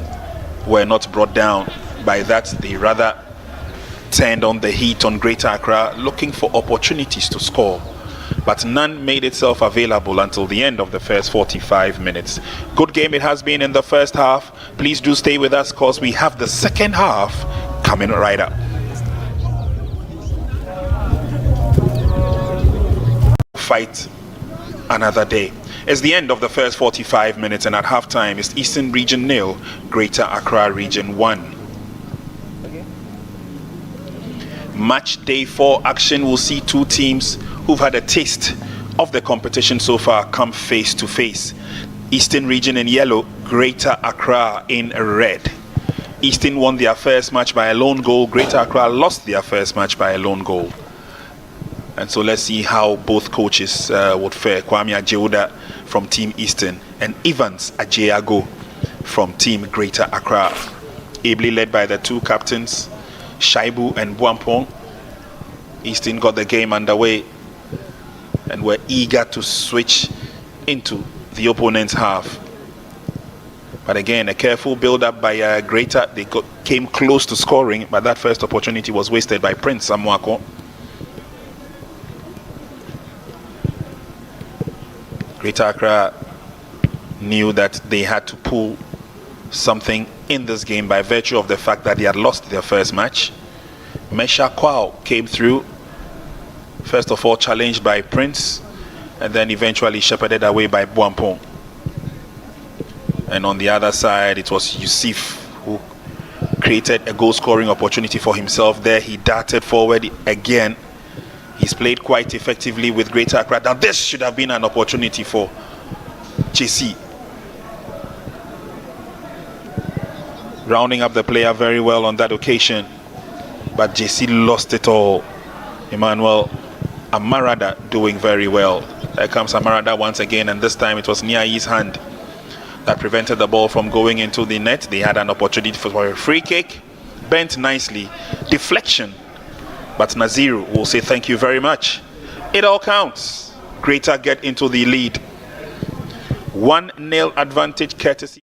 were not brought down by that. They rather turned on the heat on Greater Accra, looking for opportunities to score, but none made itself available until the end of the first 45 minutes. Good game it has been in the first half. Please do stay with us because we have the second half coming right up. Fight another day. It's the end of the first 45 minutes, and at halftime it's Eastern Region 0, Greater Accra Region 1. Match day 4 action will see two teams who've had a taste of the competition so far come face to face. Eastern Region in yellow, Greater Accra in red. Eastern won their first match by a lone goal. Greater Accra lost their first match by a lone goal. And so let's see how both coaches would fare. Kwame Ajeoda from Team Eastern and Evans Ajeago from Team Greater Accra. Ably led by the two captains, Shaibu and Buampong. Eastern got the game underway and were eager to switch into the opponent's half. But again, a careful build-up by Greater. They came close to scoring, but that first opportunity was wasted by Prince Samuako. Greater Accra knew that they had to pull something in this game by virtue of the fact that they had lost their first match. Mesha Kwao came through, first of all challenged by Prince, and then eventually shepherded away by Buampong. And on the other side, it was Yusuf who created a goal-scoring opportunity for himself there. He darted forward again. He's played quite effectively with Greater Accra. Now this should have been an opportunity for JC. Rounding up the player very well on that occasion, but JC lost it all. Emmanuel Amarada doing very well. There comes Amarada once again, and this time it was Niai's hand that prevented the ball from going into the net. They had an opportunity for a free kick, bent nicely, deflection, but Naziru will say thank you very much. It all counts. Greater get into the lead. 1-0 advantage courtesy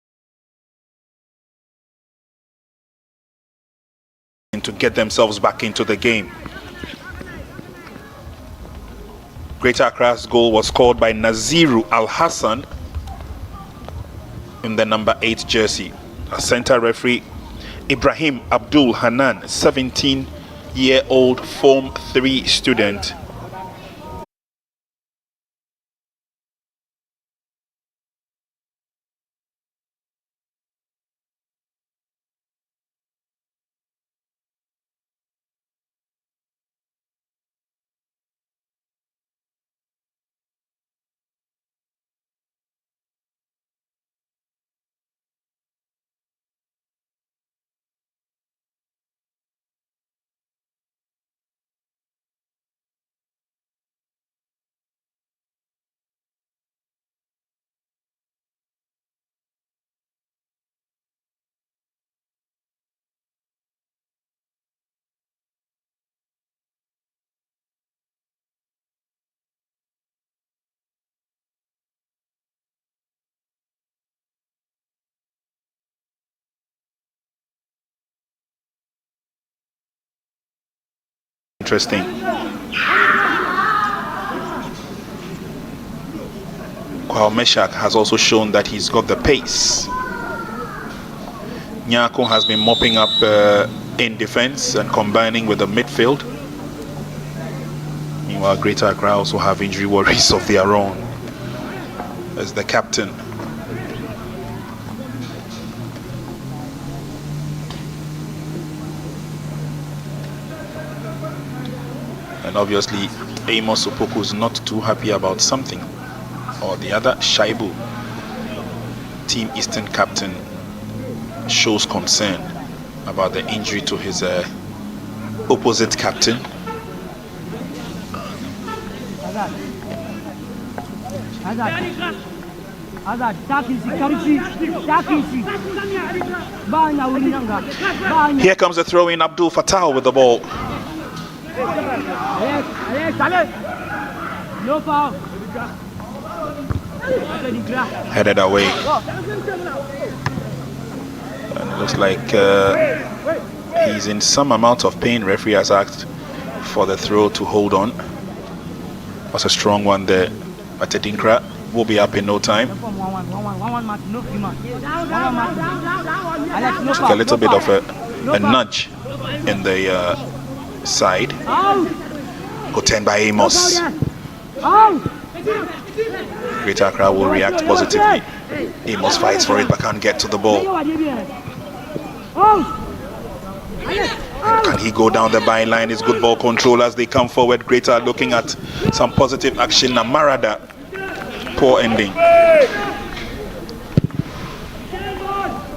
to get themselves back into the game. Greater Accra's goal was scored by Naziru Al-Hassan in the number 8 jersey. A center referee, Ibrahim Abdul Hanan, 17-year-old Form 3 student. Interesting. Kwao Meshak has also shown that he's got the pace. Nyako has been mopping up in defense and combining with the midfield. Meanwhile, Greater Accra also have injury worries of their own as the captain. And obviously, Amos Opoku is not too happy about something or the other. Shaibu, Team Eastern captain, shows concern about the injury to his opposite captain. Here comes the throw in. Abdul Fattah with the ball. Headed away. And it looks like he's in some amount of pain. Referee has asked for the throw to hold on. Was a strong one there. But Kgl-Inter will be up in no time. Took a little bit of a nudge in the side. Good by Amos. Greater Accra will react positively. Amos fights for it but can't get to the ball. And can he go down the byline? It's good ball control as they come forward. Greater looking at some positive action. Namarada, poor ending.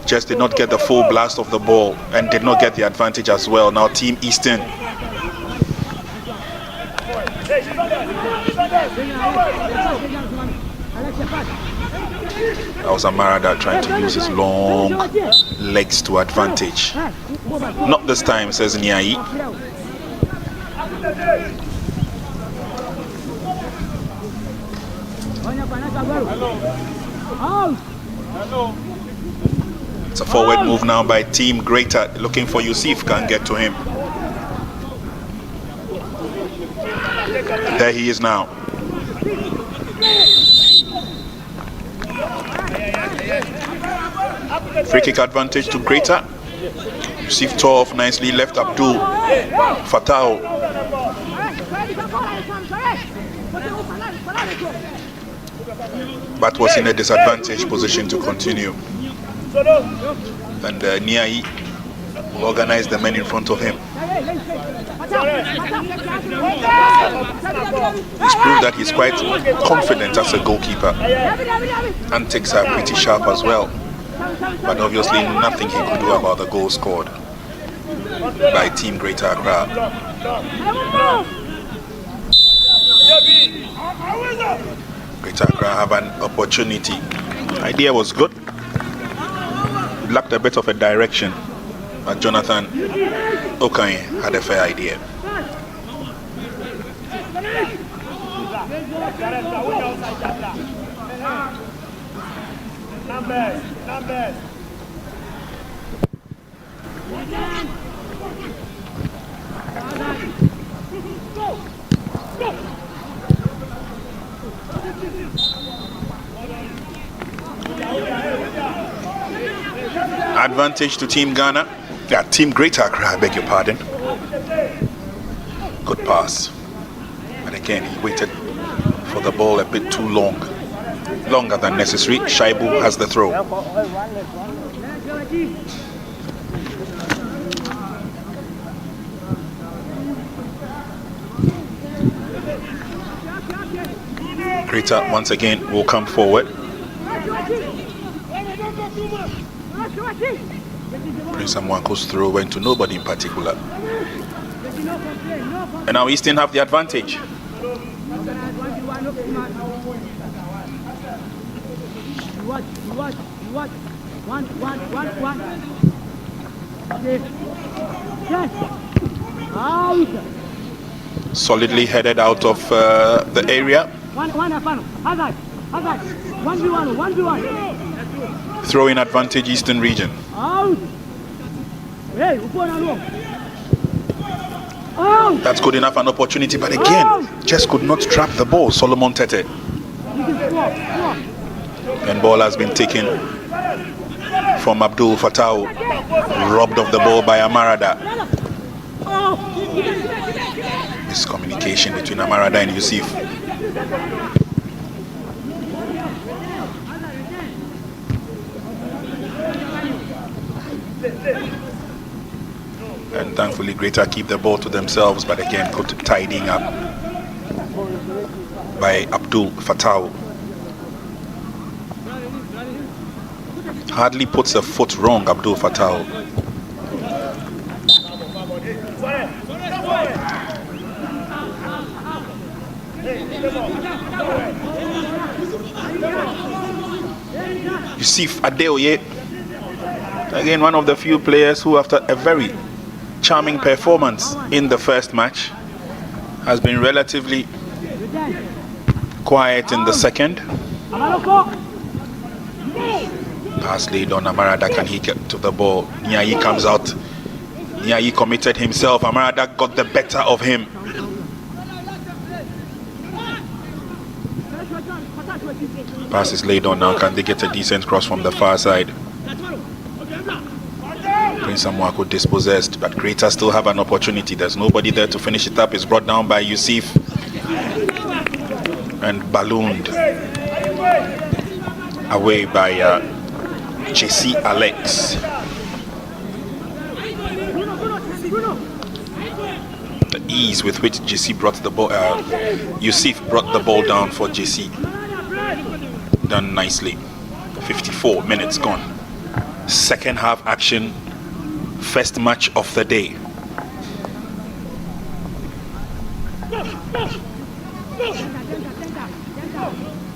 Just did not get the full blast of the ball and did not get the advantage as well. Now Team Eastern. That was Amarada trying to use his long legs to advantage. Not this time, says Nyai. It's a forward move now by Team Greater, looking for Yusuf, can't get to him. There he is now. Free kick advantage to Greater. Yusuf tore off nicely, left Abdul Fattah. But was in a disadvantaged position to continue. And Niai will organize the men in front of him. He's proved that he's quite confident as a goalkeeper. Antics are pretty sharp as well. But obviously nothing he could do about the goal scored by Team Greater Accra. Greater Accra have an opportunity. Idea was good. Lacked a bit of a direction. But Jonathan Okanye had a fair idea. Numbers. Advantage to Team Ghana. Yeah, Team Greater Accra, I beg your pardon. Good pass. And again, he waited for the ball a bit too long. Longer than necessary. Shaibu has the throw. Greater once again will come forward. Prince Amwanko's throw went to nobody in particular. And now Eastern have the advantage. Solidly headed out of the area. Throwing advantage Eastern region. That's good enough an opportunity, but again, just could not trap the ball. Solomon Tete. And ball has been taken from Abdul Fattah, robbed of the ball by Amarada. Miscommunication between Amarada and Yusuf. And thankfully Greater keep the ball to themselves, but again good tidying up by Abdul Fattah. Hardly puts a foot wrong, Abdul Fattah. Yusuf Adeoye, again one of the few players who after a very charming performance in the first match has been relatively quiet in the second. Pass laid on Amarada, can he get to the ball? Nyai comes out. Nyai committed himself. Amarada got the better of him. Pass is laid on now. Can they get a decent cross from the far side? Prince Amwako dispossessed, but Greater still have an opportunity. There's nobody there to finish it up. It's brought down by Yusuf and ballooned away by JC Alex. The ease with which JC brought the ball, Yusuf brought the ball down for JC. Done nicely. 54 minutes gone. Second half action. First match of the day.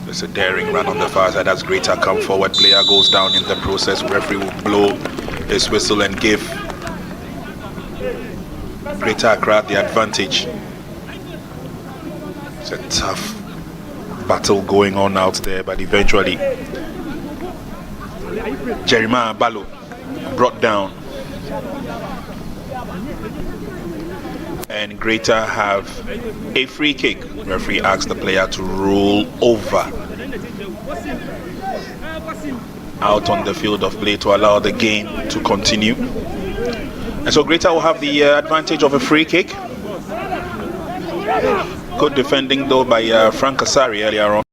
There's a daring run on the far side as Greater come forward. Player goes down in the process. Referee will blow his whistle and give Greater Accra the advantage. It's a tough battle going on out there, but eventually Jeremiah Balo brought down. And Greater have a free kick. Referee asks the player to roll over out on the field of play to allow the game to continue. And so Greater will have the advantage of a free kick. Good defending though by Frank Asari earlier on.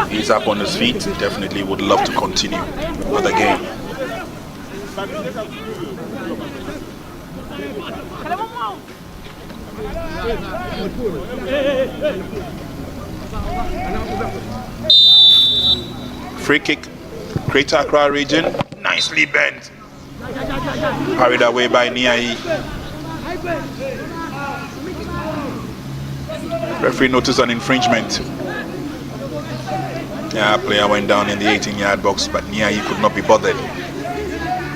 He's up on his feet. Definitely would love to continue with the game. Free kick, Greater Accra region, nicely bent. Carried away by Niai. Referee noticed an infringement. Yeah, player went down in the 18-yard box, but Niayi could not be bothered.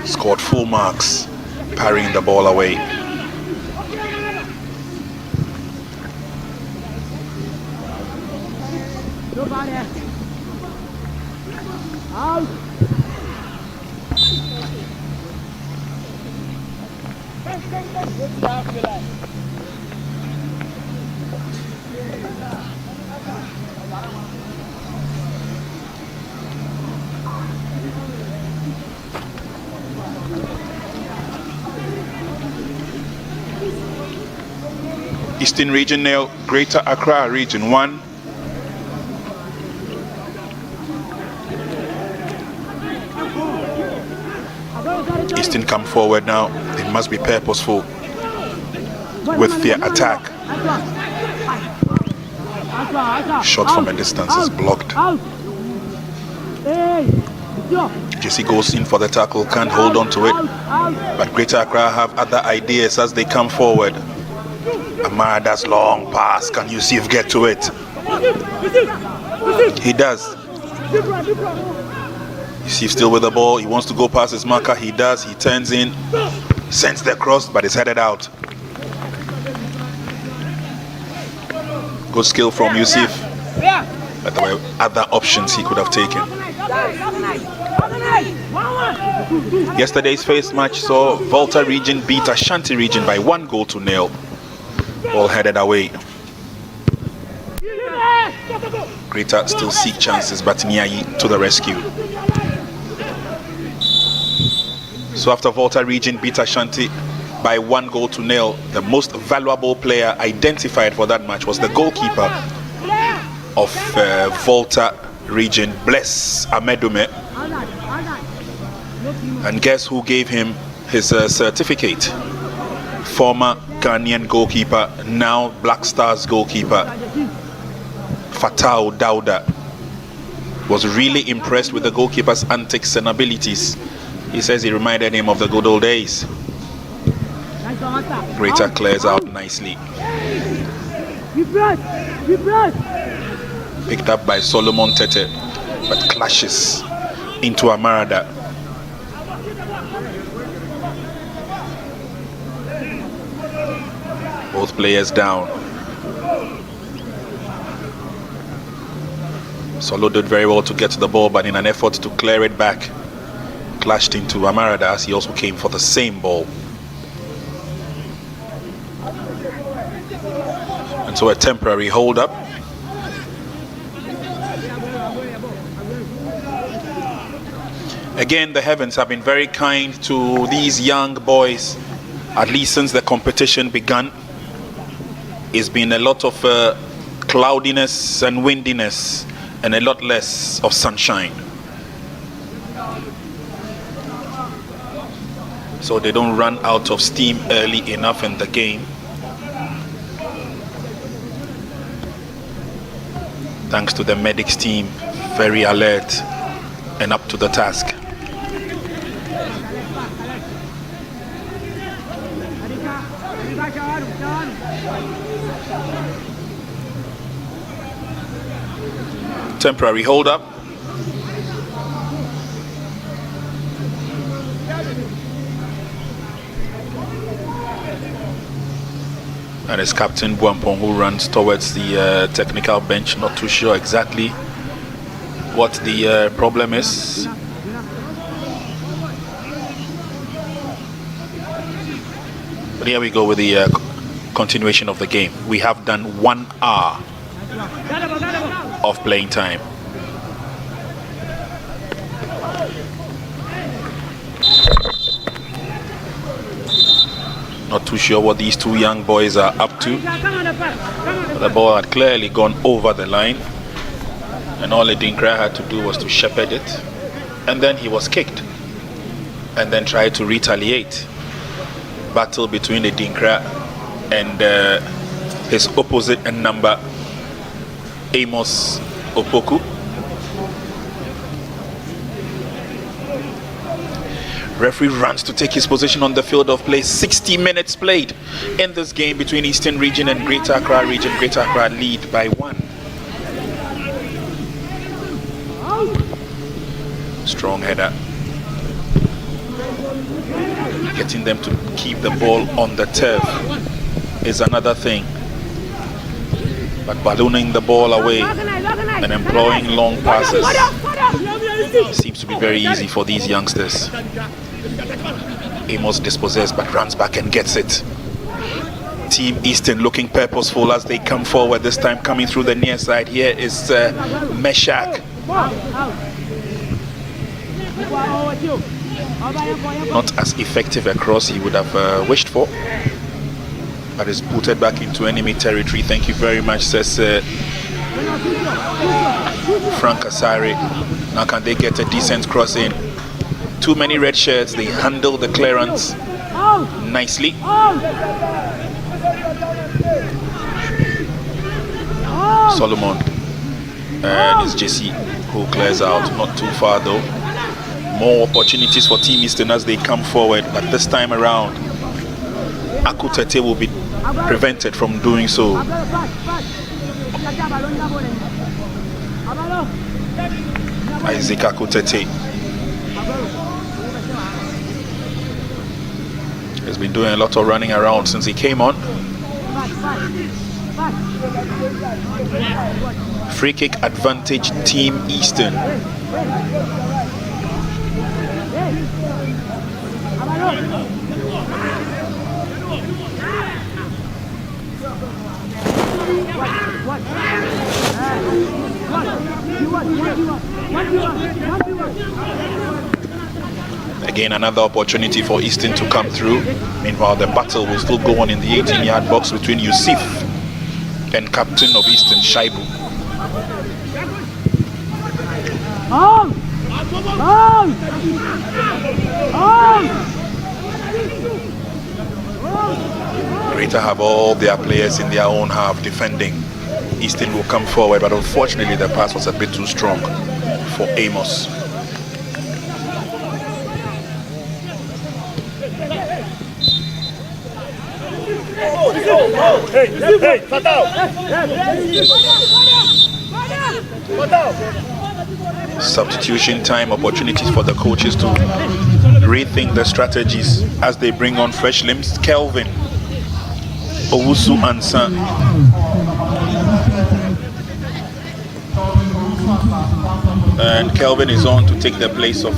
Scored full marks, parrying the ball away. Eastern Region 0, Greater Accra Region 1. Eastern come forward now. They must be purposeful with their attack. Shot from a distance is blocked. JC goes in for the tackle, can't hold on to it. But Greater Accra have other ideas as they come forward. Amarada's long pass. Can Yusuf get to it? He does. Yusuf still with the ball. He wants to go past his marker. He does. He turns in, sends the cross, but it's headed out. Good skill from Yusuf. But there were other options he could have taken. Yesterday's first match saw Volta Region beat Ashanti Region by 1-0. Ball headed away. Greater still seek chances, but Niayi to the rescue. So after Volta Region beat Ashanti by 1-0, the most valuable player identified for that match was the goalkeeper of Volta Region, Bless Amedume. And guess who gave him his certificate? Former Ghanaian goalkeeper, now Black Stars goalkeeper, Fatau Dauda, was really impressed with the goalkeeper's antics and abilities. He says he reminded him of the good old days. Greater clears out nicely. Picked up by Solomon Tete, but clashes into Amarada. Both players down. Solo did very well to get to the ball, but in an effort to clear it back, clashed into Amarada as he also came for the same ball. And so a temporary hold up. Again, the heavens have been very kind to these young boys, at least since the competition began. It's been a lot of cloudiness and windiness and a lot less of sunshine. So they don't run out of steam early enough in the game. Thanks to the medics team, very alert and up to the task. Temporary hold up. And it's Captain Buampong who runs towards the technical bench. Not too sure exactly what the problem is. But here we go with the continuation of the game. We have done 1 hour of playing time. Not too sure what these two young boys are up to. The ball had clearly gone over the line, and all Edinkra had to do was to shepherd it, and then he was kicked and then tried to retaliate. Battle between Edinkra and his opposite and number Amos Opoku. Referee runs to take his position on the field of play. 60 minutes played in this game between Eastern Region and Greater Accra Region. Greater Accra lead by 1. Strong header. Getting them to keep the ball on the turf is another thing. But ballooning the ball away and employing long passes seems to be very easy for these youngsters. Amos dispossessed but runs back and gets it. Team Eastern looking purposeful as they come forward, this time coming through the near side. Here is Meshach. Not as effective a cross he would have wished for, but is booted back into enemy territory. Thank you very much, says Frank Asare. Now can they get a decent cross in? Too many red shirts. They handle the clearance nicely. Solomon, and it's Jesse who clears out. Not too far though. More opportunities for Team Eastern as they come forward, but this time around Akutete will be prevented from doing so. Isaac Akutete has been doing a lot of running around since he came on. Free kick advantage Team Eastern. Again, another opportunity for Eastern to come through. Meanwhile, the battle will still go on in the 18-yard box between Yusuf and captain of Eastern, Shaibu. Greater have all their players in their own half defending. Eastern will come forward, but unfortunately the pass was a bit too strong for Amos. Substitution time, opportunities for the coaches to rethink the strategies as they bring on fresh limbs. Kelvin, Owusu Ansan. And Kelvin is on to take the place of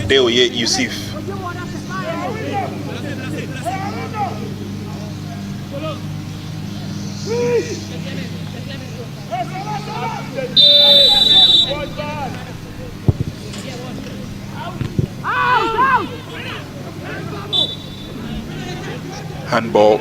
Deoye Yusuf. Handball.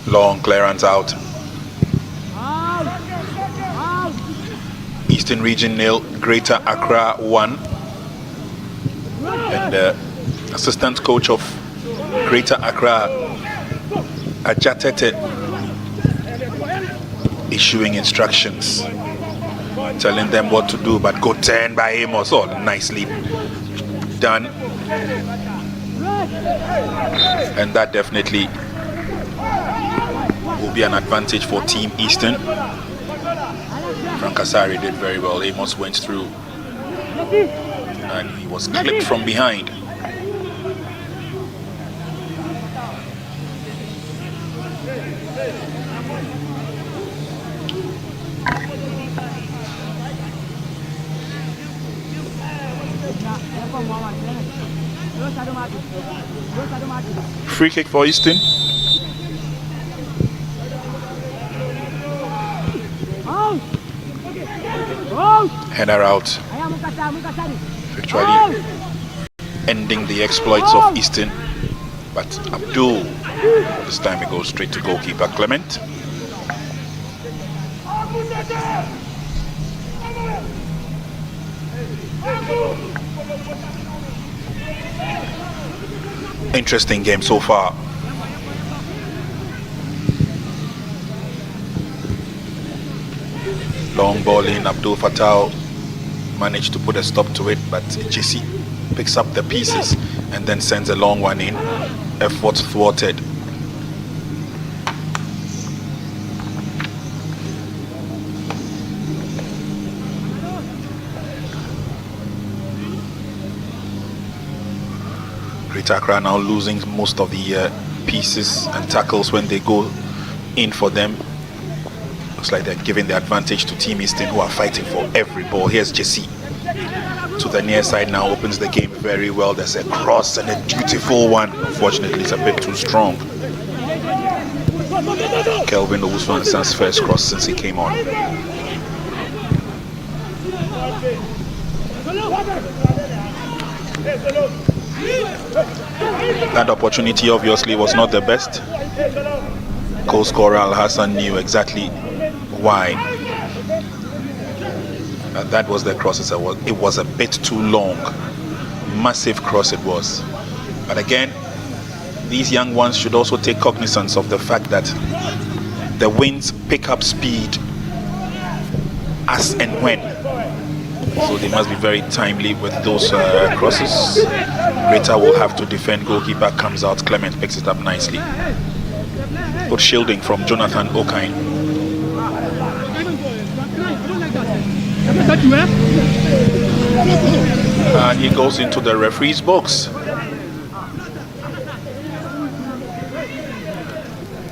Long clearance out. Eastern Region 0, Greater Accra 1. And assistant coach of Greater Accra, Ajatete, issuing instructions, telling them what to do, but good turn by Amos. Oh, nicely done. And that definitely will be an advantage for Team Eastern. Frankasari did very well. Amos went through and he was clipped from behind. Free kick for Eastern. Header out, virtually ending the exploits of Eastern. But Abdul, this time it goes straight to goalkeeper Clement. Interesting game so far. Long ball in, Abdul Fattah managed to put a stop to it, but Jesse picks up the pieces and then sends a long one in. Effort thwarted. Greater Accra now losing most of the pieces and tackles when they go in for them. Looks like they're giving the advantage to Team Eastern, who are fighting for every ball. Here's Jesse to the near side now, opens the game very well. There's a cross and a beautiful one. Unfortunately, it's a bit too strong. Kelvin Owusu-Ansah's first cross since he came on. That opportunity obviously was not the best. Goal scorer Al Hassan knew exactly why. That was the cross. It was a bit too long. Massive cross it was. But again, these young ones should also take cognizance of the fact that the winds pick up speed as and when. So they must be very timely with those crosses. Greater will have to defend. Goalkeeper comes out. Clement picks it up nicely. Good shielding from Jonathan Okine. And he goes into the referee's box.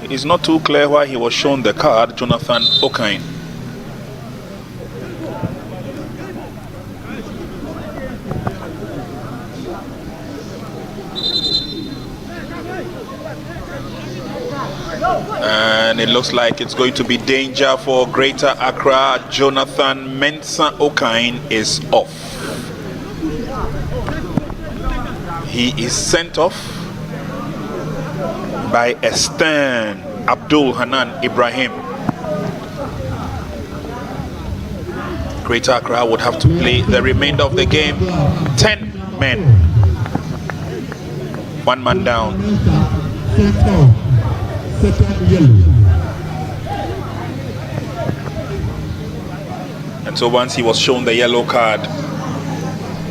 It is not too clear why he was shown the card, Jonathan Okine. And it looks like it's going to be danger for Greater Accra. Jonathan Mensah Okine is off. He is sent off by a stern Abdul Hanan Ibrahim. Greater Accra would have to play the remainder of the game. 10 men. 1 man down. And so once he was shown the yellow card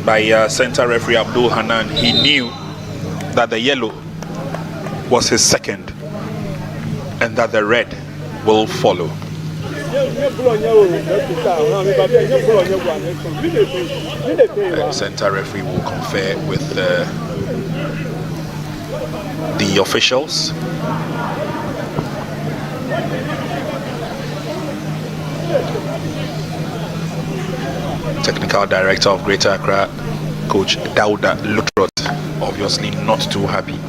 by center referee Abdul Hanan, he knew that the yellow was his second and that the red will follow. The center referee will confer with the officials. Technical director of Greater Accra, Coach Dauda Lutrot, obviously not too happy.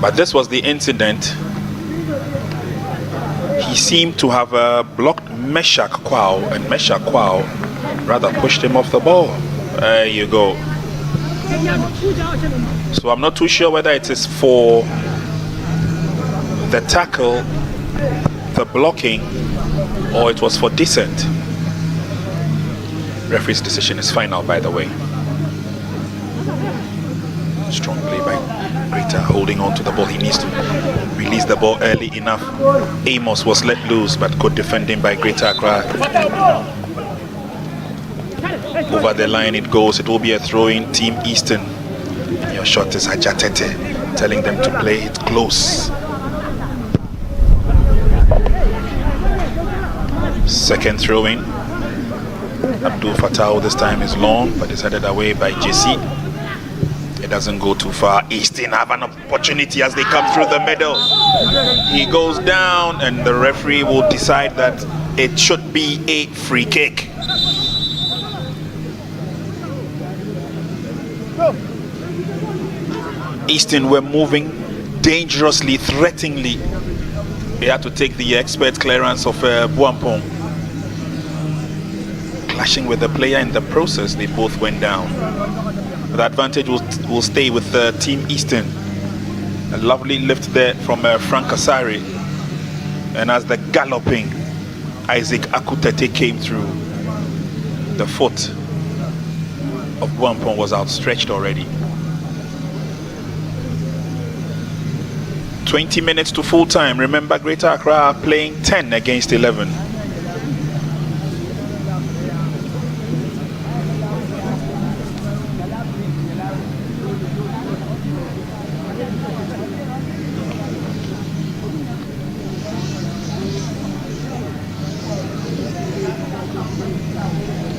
But this was the incident. He seemed to have blocked Meshach Kwao, and Meshach Kwao rather pushed him off the ball. There you go. So I'm not too sure whether it is for the tackle, the blocking, or it was for descent. Referee's decision is final, by the way. Strong play by Greater, holding on to the ball. He needs to release the ball early enough. Amos was let loose, but good defending by Greater Accra. Over the line it goes. It will be a throw-in. Team Eastern. Your shot is Ajatete, telling them to play it close. Second throw-in. Abdul Fattah this time is long, but is headed away by JC. It doesn't go too far. Eastern have an opportunity as they come through the middle. He goes down, and the referee will decide that it should be a free kick. Eastern were moving dangerously, threateningly. They had to take the expert clearance of Buampong. Clashing with the player in the process, they both went down. The advantage will stay with Team Eastern. A lovely lift there from Frank Asari. And as the galloping Isaac Akutete came through, the foot of Buampong was outstretched already. 20 minutes to full time. Remember, Greater Accra are playing 10 against 11.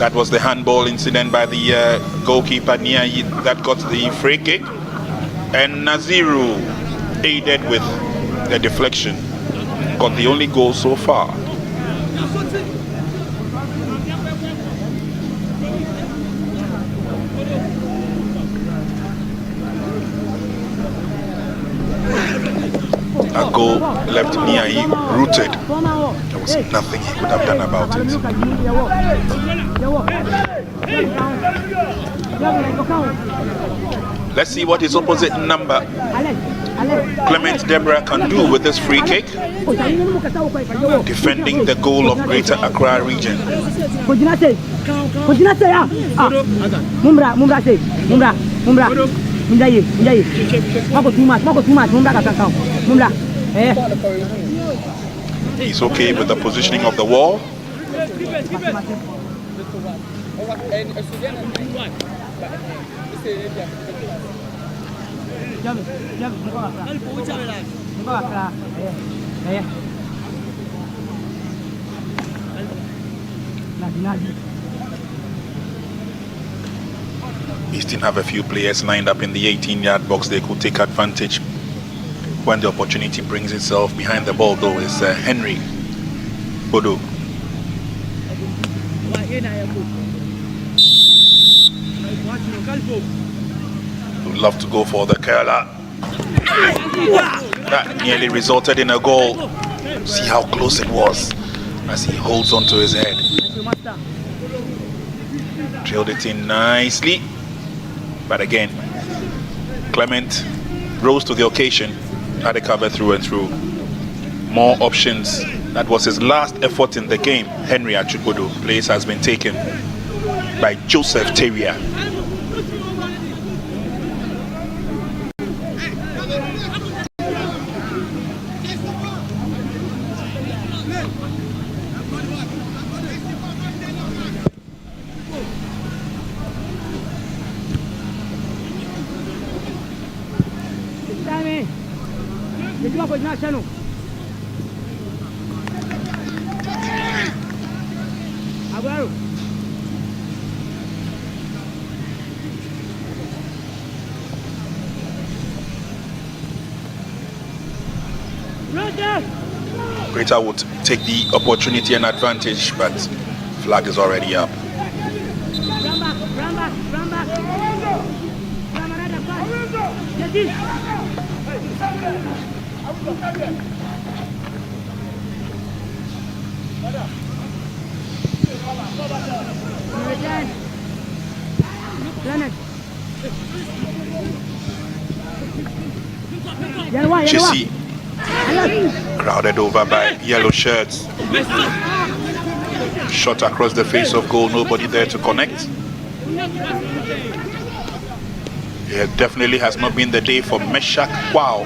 That was the handball incident by the goalkeeper Niayi that got the free kick. And Naziru aided with the deflection. Got the only goal so far. A goal left Niayi rooted. There was nothing he could have done about it. Let's see what his opposite number, Clement Deborah, can do with this free kick. Defending the goal of Greater Accra region. He's okay with the positioning of the wall. We still have a few players lined up in the 18-yard box. They could take advantage when the opportunity brings itself. Behind the ball, though, is Henry Bodo. Would love to go for the curler. That nearly resulted in a goal. See how close it was as he holds onto his head. Drilled it in nicely. But again, Clement rose to the occasion, had a cover through and through. More options. That was his last effort in the game. Henry Achubodo. Place has been taken by Joseph Terrier. Greater would take the opportunity and advantage, but flag is already up. Chissy crowded over by yellow shirts. Shot across the face of goal, nobody there to connect. It definitely has not been the day for Meshach. Wow.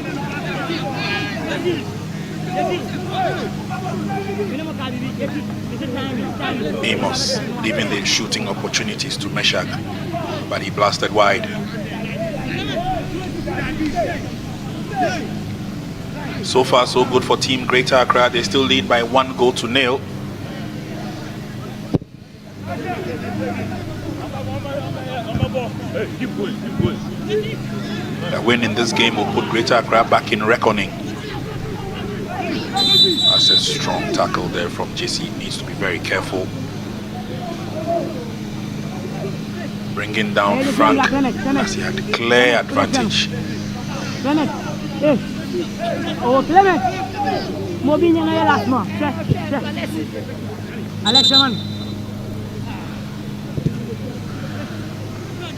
Amos leaving the shooting opportunities to Meshach, but he blasted wide. So far, so good for Team Greater Accra. They still lead by 1-0. A win in this game will put Greater Accra back in reckoning. That's a strong tackle there from JC. Needs to be very careful. Bringing down Frank as he had clear advantage. Oh, Clement! Mobinya ngayon last mo. Alex, man.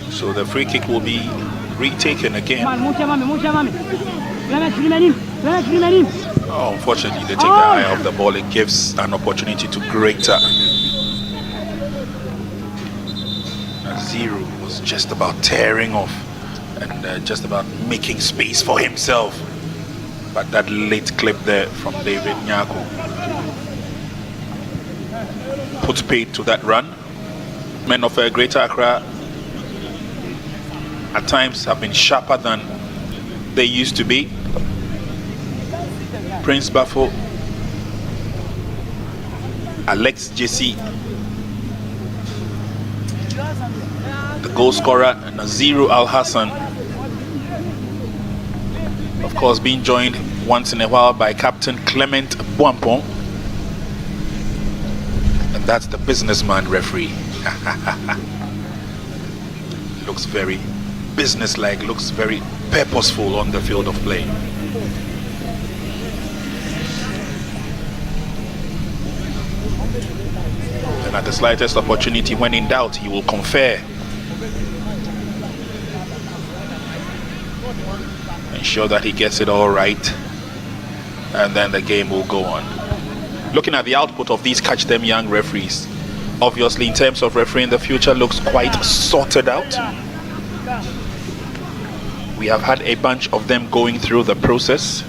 So the free kick will be retaken again. Oh, unfortunately, they take the eye off the ball. It gives an opportunity to Greater. Zero was just about tearing off and just about making space for himself. But that late clip there from David Nyako puts paid to that run. Men of Greater Accra at times have been sharper than they used to be. Prince Bafo, Alex JC, goal scorer Naziru Al Hassan, of course, being joined once in a while by Captain Clement Buampong, and that's the businessman referee. Looks very businesslike, looks very purposeful on the field of play. And at the slightest opportunity, when in doubt, he will confer. Ensure that he gets it all right, and then the game will go on. Looking at the output of these Catch Them Young referees, obviously in terms of refereeing, the future looks quite sorted out. We have had a bunch of them going through the process,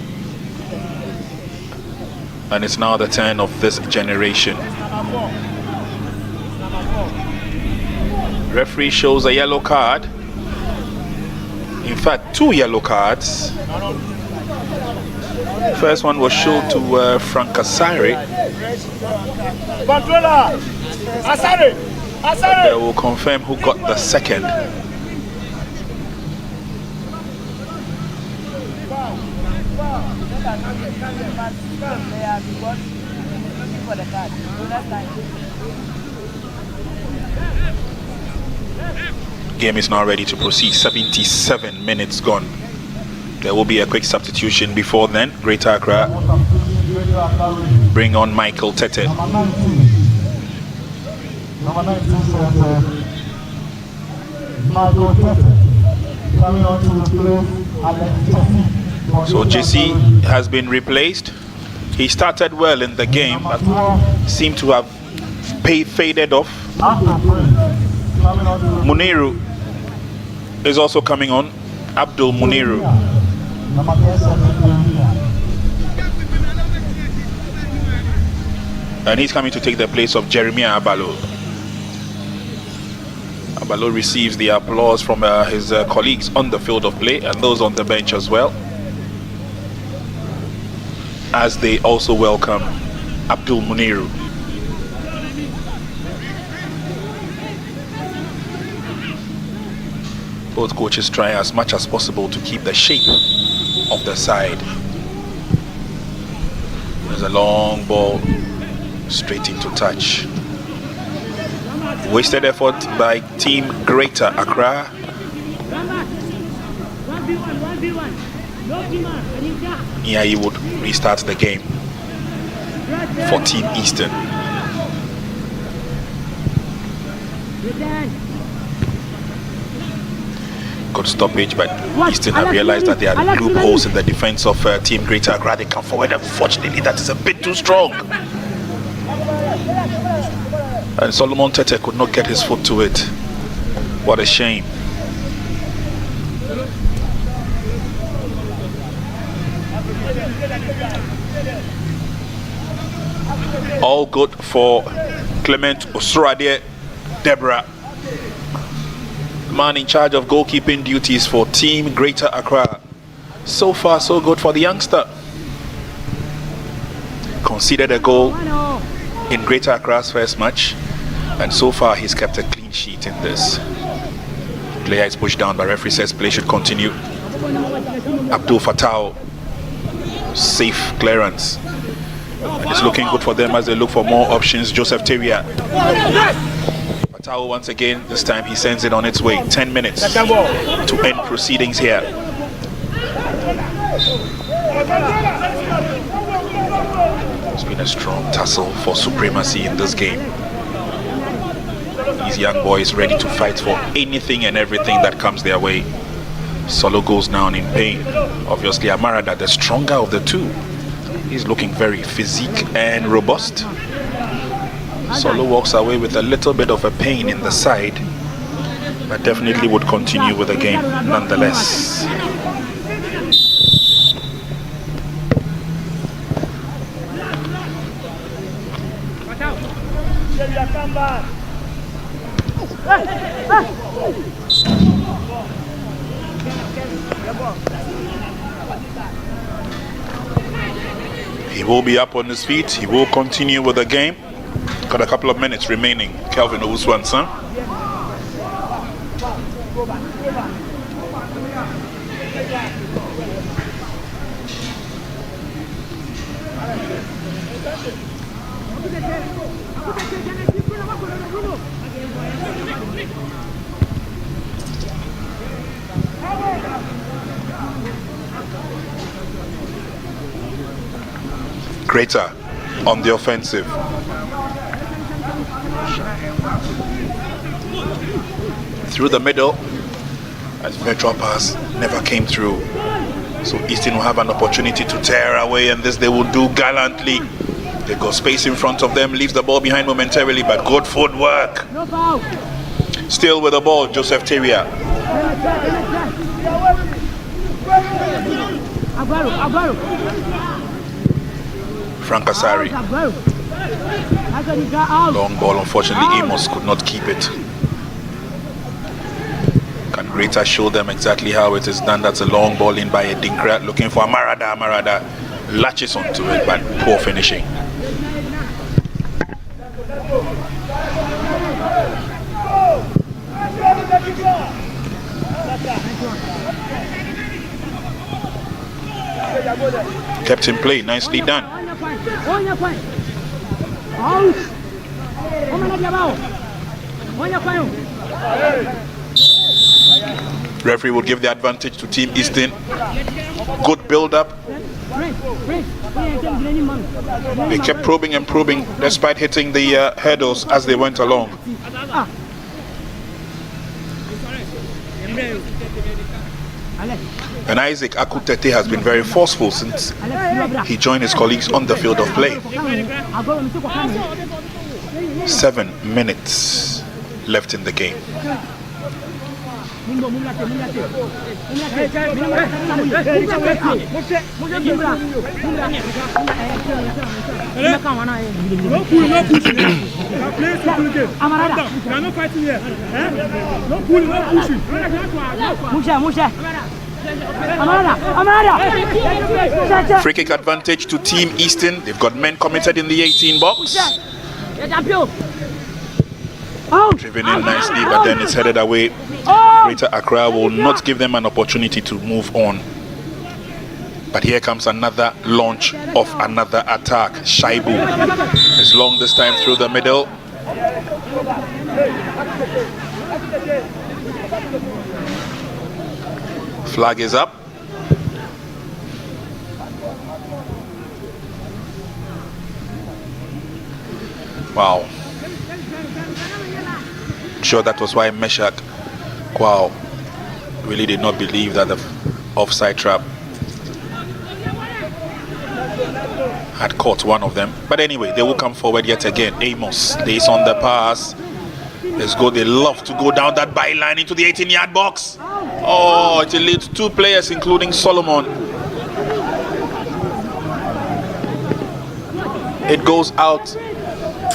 and it's now the turn of this generation. Referee shows a yellow card. In fact, 2 yellow cards. First one was shown to Frank Asare. Controller! Asare! Asare! They will confirm who got the second. Game is now ready to proceed. 77 minutes gone. There will be a quick substitution before then. Greater Accra bring on Michael Tete. So JC has been replaced. He started well in the game, but seemed to have faded off. Muniru is also coming on. Abdul Muniru. And he's coming to take the place of Jeremiah Abalo. Abalo receives the applause from his colleagues on the field of play and those on the bench as well, as they also welcome Abdul Muniru. Both coaches try as much as possible to keep the shape of the side. There's a long ball straight into touch. Wasted effort by Team Greater Accra. Yeah, he would restart the game for Team Eastern. Good stoppage, but Eastern have realized that there are loopholes in the defense of Team Greater Accra. They come forward, unfortunately that is a bit too strong, and Solomon Tete could not get his foot to it. What a shame. All good for Clement Osurade Deborah, man in charge of goalkeeping duties for Team Greater Accra. So far, so good for the youngster. Conceded a goal in Greater Accra's first match, and so far he's kept a clean sheet in this. Player is pushed down, but referee says play should continue. Abdul Fatah, safe clearance. And it's looking good for them as they look for more options. Joseph Teria. Fatah once again, this time he sends it on its way. 10 minutes to end proceedings here. It's been a strong tussle for supremacy in this game. These young boys ready to fight for anything and everything that comes their way. Solo goes down in pain. Obviously Amarada, the stronger of the two. He's looking very physique and robust. Solo walks away with a little bit of a pain in the side, but definitely would continue with the game nonetheless. He will be up on his feet. He will continue with the game. Got a couple of minutes remaining. Kelvin Owusu-Ansah. Greater on the offensive. Through the middle, as virtual pass never came through. So Easton will have an opportunity to tear away, and this they will do gallantly. They got space in front of them, leaves the ball behind momentarily, but good footwork. Still with the ball, Joseph Terrier. Frank Asari. Long ball, unfortunately Amos could not keep it. Can Greater show them exactly how it is done? That's a long ball in by Edinkra, looking for Marada. Marada latches onto it, but poor finishing. Kept in play, nicely done. Referee will give the advantage to Team Easton. Good build-up. They kept probing and probing despite hitting the hurdles as they went along. And Isaac Akutete has been very forceful since he joined his colleagues on the field of play. 7 minutes left in the game. Free kick advantage to Team Easton. They've got men committed in the 18 box. Driven in nicely, but then it's headed away. Greater Accra will not give them an opportunity to move on. But here comes another launch of another attack. Shaibu is long this time through the middle. Flag is up. Wow. Sure, that was why Meshach Kwao really did not believe that the offside trap had caught one of them. But anyway, they will come forward yet again. Amos stays on the pass. Let's go. They love to go down that byline into the 18-yard box. Oh, it leads 2 players, including Solomon. It goes out,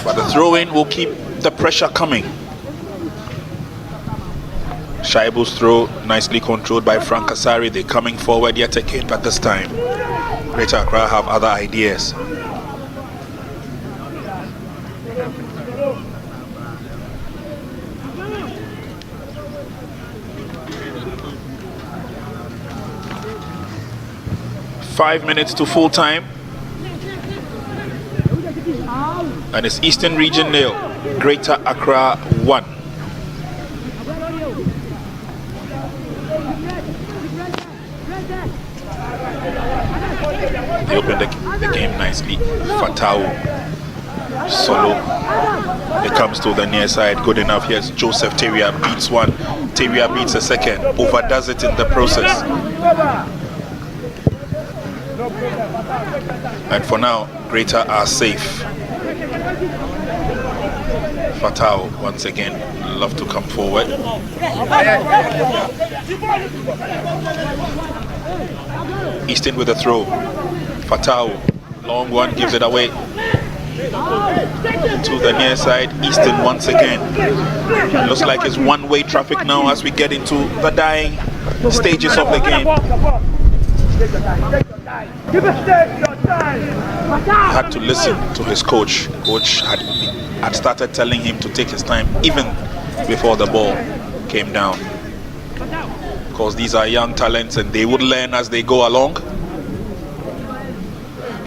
but the throw-in will keep the pressure coming. Shaibu's throw, nicely controlled by Frank Asari. They're coming forward yet again, but this time Greater Accra have other ideas. Five minutes to full time, and it's Eastern Region 0, Greater Accra 1. They opened the game nicely. Fatau solo. It comes to the near side. Good enough. Here's Joseph Terrier beats one. Terrier beats a second. Overdoes it in the process. And for now, Greater are safe. Fatau once again love to come forward. Easton with a throw. Fatau, long one, gives it away to the near side. Easton once again. Looks like it's one-way traffic now as we get into the dying stages of the game. Had to listen to his coach. Coach had started telling him to take his time even before the ball came down. because these are young talents and they would learn as they go along.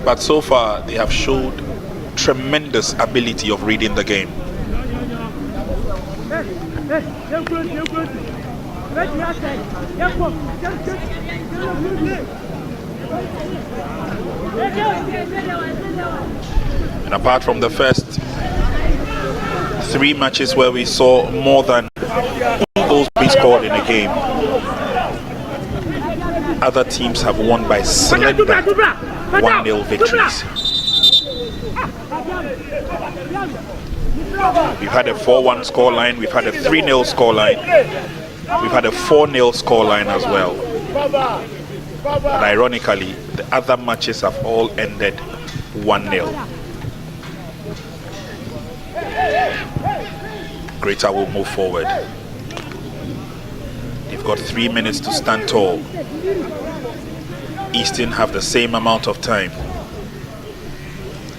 But so far, they have showed tremendous ability of reading the game. And apart from the first 3 matches where we saw more than 2 goals being scored in a game, other teams have won by slender 1-0 victories. We've had a 4-1 scoreline, we've had a 3-0 scoreline, we've had a 4-0 scoreline as well. And ironically, the other matches have all ended 1-0. Greater will move forward. They've got 3 minutes to stand tall. Eastern have the same amount of time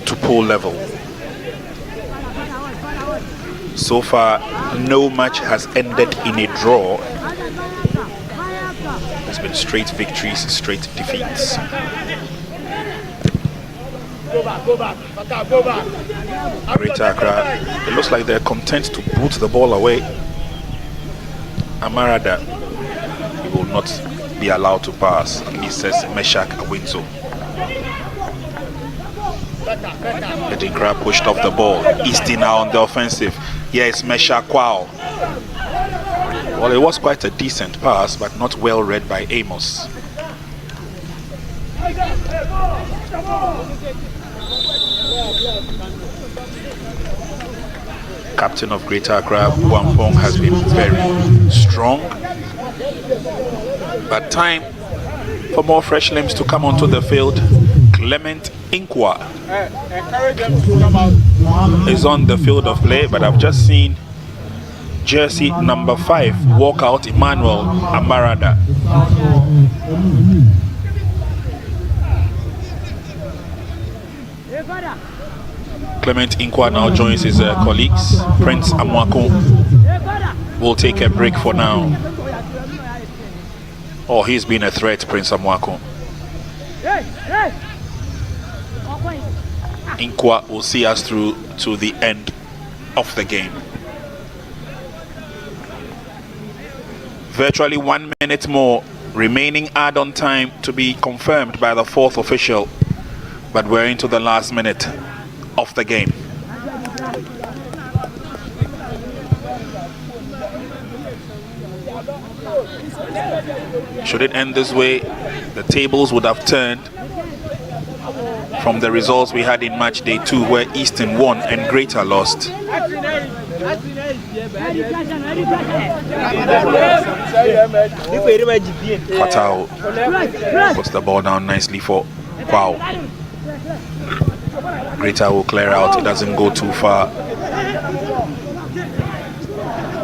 to pull level. So far, no match has ended in a draw. It's been straight victories, straight defeats. Greater Accra, it looks like they're content to boot the ball away. Amarada, he will not be allowed to pass, he says Meshach Awinzo. Edinburgh pushed off the ball. Easton now on the offensive. Yes, Meshach Kwao. Well, it was quite a decent pass, but not well read by Amos. Captain of Greater Accra, Wampong, has been very strong. But time for more fresh limbs to come onto the field. Clement Inkwa is on the field of play, but I've just seen jersey number 5 walk out, Emmanuel Amarada. Clement Inkwa now joins his colleagues. Prince Amwako will take a break for now. Oh, he's been a threat, Prince Amwako. Inkwa will see us through to the end of the game. Virtually 1 minute more remaining add-on time to be confirmed by the 4th official, but we're into the last minute of the game. Should it end this way, the tables would have turned from the results we had in match day 2, where Eastern won and Greater lost. Fatao puts the ball down nicely for Wow. Greater will clear out, it doesn't go too far.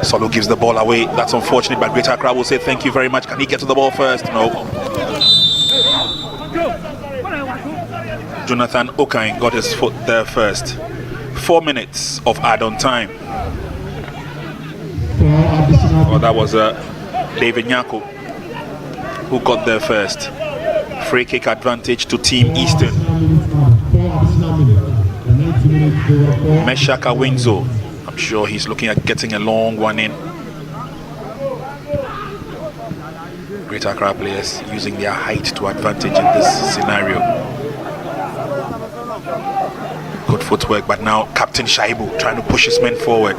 Solo gives the ball away, that's unfortunate, but Greater Accra will say thank you very much. Can he get to the ball first? No. Jonathan Okain got his foot there first. 4 minutes of add-on time. Oh, that was David Nyako who got there first. Free kick advantage to Team Eastern. Meshach Awinzo, I'm sure he's looking at getting a long one in. Greater Accra players using their height to advantage in this scenario. Good footwork, but now Captain Shaibu trying to push his men forward.